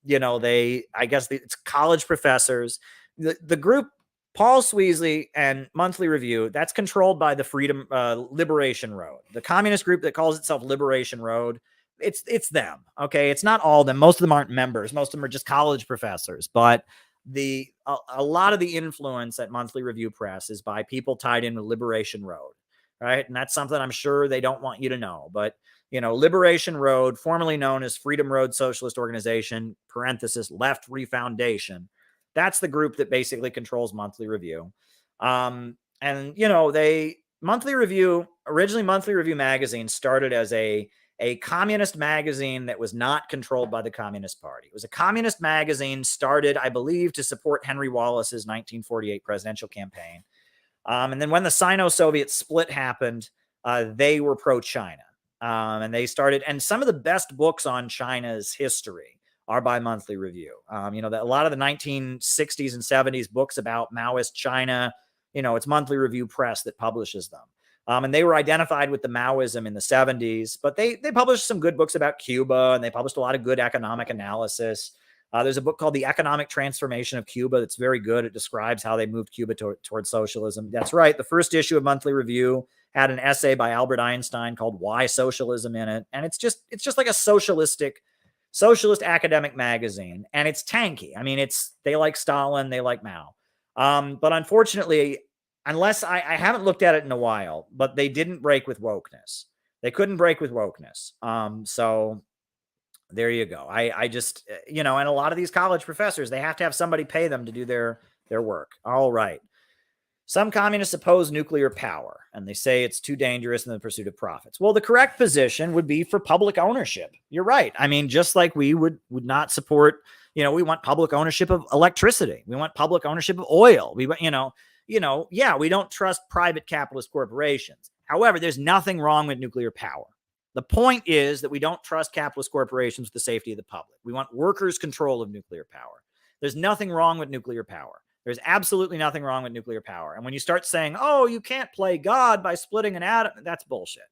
It's college professors. The group Paul Sweezy and Monthly Review, that's controlled by the Liberation Road, the communist group that calls itself Liberation Road. It's them. Okay. It's not all of them. Most of them aren't members. Most of them are just college professors, but a lot of the influence at Monthly Review Press is by people tied in with Liberation Road. Right. And that's something I'm sure they don't want you to know, but Liberation Road, formerly known as Freedom Road Socialist Organization, parenthesis, Left Refoundation. That's the group that basically controls Monthly Review. Originally Monthly Review magazine started as a communist magazine that was not controlled by the Communist Party. It was a communist magazine started, I believe, to support Henry Wallace's 1948 presidential campaign. And then when the Sino-Soviet split happened, they were pro-China. And they started, and some of the best books on China's history are by Monthly Review. A lot of the 1960s and 70s books about Maoist China, it's Monthly Review Press that publishes them. And they were identified with the Maoism in the 70s, but they published some good books about Cuba, and they published a lot of good economic analysis. There's a book called The Economic Transformation of Cuba that's very good. It describes how they moved Cuba towards socialism. That's right. The first issue of Monthly Review had an essay by Albert Einstein called Why Socialism in it. And it's just like a socialist academic magazine, and it's tanky. They like Stalin, they like Mao. But unfortunately, unless I haven't looked at it in a while, but they didn't break with wokeness. They couldn't break with wokeness. So there you go. I just, and a lot of these college professors, they have to have somebody pay them to do their work. All right. Some communists oppose nuclear power, and they say it's too dangerous in the pursuit of profits. Well, the correct position would be for public ownership. You're right. Just like we would not support, we want public ownership of electricity. We want public ownership of oil. We don't trust private capitalist corporations. However, there's nothing wrong with nuclear power. The point is that we don't trust capitalist corporations with the safety of the public. We want workers' control of nuclear power. There's nothing wrong with nuclear power. There's absolutely nothing wrong with nuclear power. And when you start saying, oh, you can't play God by splitting an atom, that's bullshit.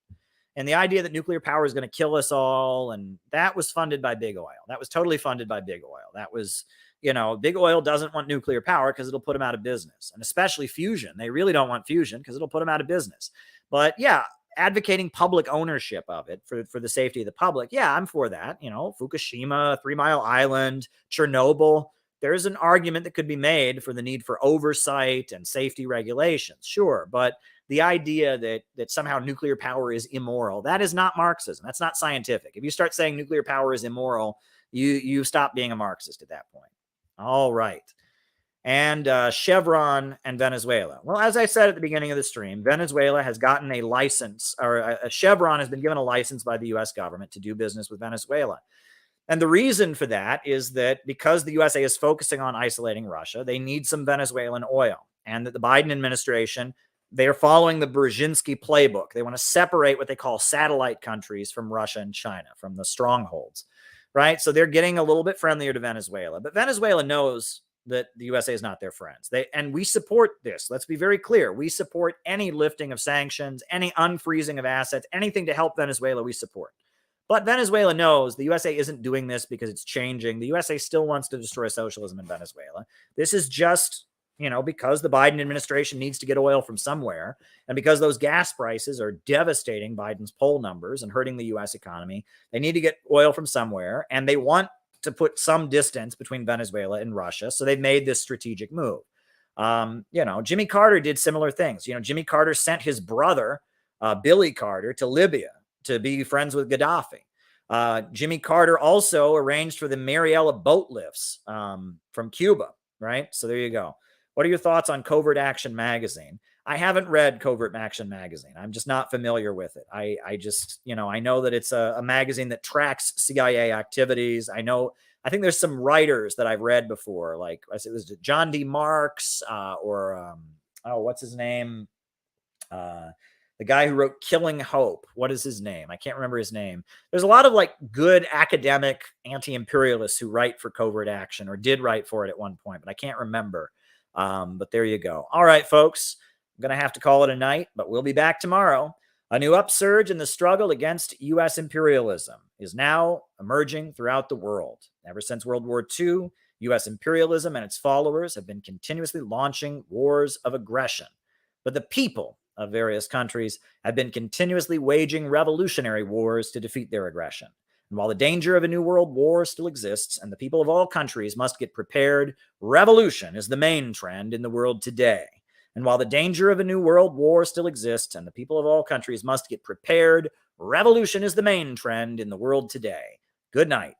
And the idea that nuclear power is going to kill us all, and that was funded by big oil. That was totally funded by big oil. That was, big oil doesn't want nuclear power because it'll put them out of business, and especially fusion. They really don't want fusion because it'll put them out of business. But yeah, advocating public ownership of it for the safety of the public. Yeah, I'm for that. Fukushima, 3 Mile Island, Chernobyl. There's an argument that could be made for the need for oversight and safety regulations. Sure. But the idea that somehow nuclear power is immoral, that is not Marxism. That's not scientific. If you start saying nuclear power is immoral, you stop being a Marxist at that point. All right. and Chevron and Venezuela. Well, as I said at the beginning of the stream, Venezuela has gotten a license, or a Chevron has been given a license by the U.S. government to do business with Venezuela. And the reason for that is that because the USA is focusing on isolating Russia, they need some Venezuelan oil. And that the Biden administration, they are following the Brzezinski playbook. They want to separate what they call satellite countries from Russia and China, from the strongholds, right? So they're getting a little bit friendlier to Venezuela. But Venezuela knows that the USA is not their friends. And we support this. Let's be very clear. We support any lifting of sanctions, any unfreezing of assets, anything to help Venezuela, we support. But Venezuela knows the USA isn't doing this because it's changing. The USA still wants to destroy socialism in Venezuela. This is just, because the Biden administration needs to get oil from somewhere, and because those gas prices are devastating Biden's poll numbers and hurting the U.S. economy, they need to get oil from somewhere, and they want to put some distance between Venezuela and Russia. So they've made this strategic move. Jimmy Carter did similar things. Jimmy Carter sent his brother, Billy Carter, to Libya to be friends with Gaddafi. Jimmy Carter also arranged for the Mariela boat lifts from Cuba, right? So there you go. What are your thoughts on Covert Action Magazine? I haven't read Covert Action Magazine. I'm just not familiar with it. I just, I know that it's a magazine that tracks CIA activities. I think there's some writers that I've read before, like it was John D. Marks what's his name? The guy who wrote Killing Hope. What is his name? I can't remember his name. There's a lot of good academic anti-imperialists who write for Covert Action, or did write for it at one point, but I can't remember. But there you go. All right, folks, I'm going to have to call it a night, but we'll be back tomorrow. A new upsurge in the struggle against U.S. imperialism is now emerging throughout the world. Ever since World War II, U.S. imperialism and its followers have been continuously launching wars of aggression. But the people of various countries have been continuously waging revolutionary wars to defeat their aggression. And while the danger of a new world war still exists and the people of all countries must get prepared, revolution is the main trend in the world today. And while the danger of a new world war still exists and the people of all countries must get prepared, revolution is the main trend in the world today. Good night.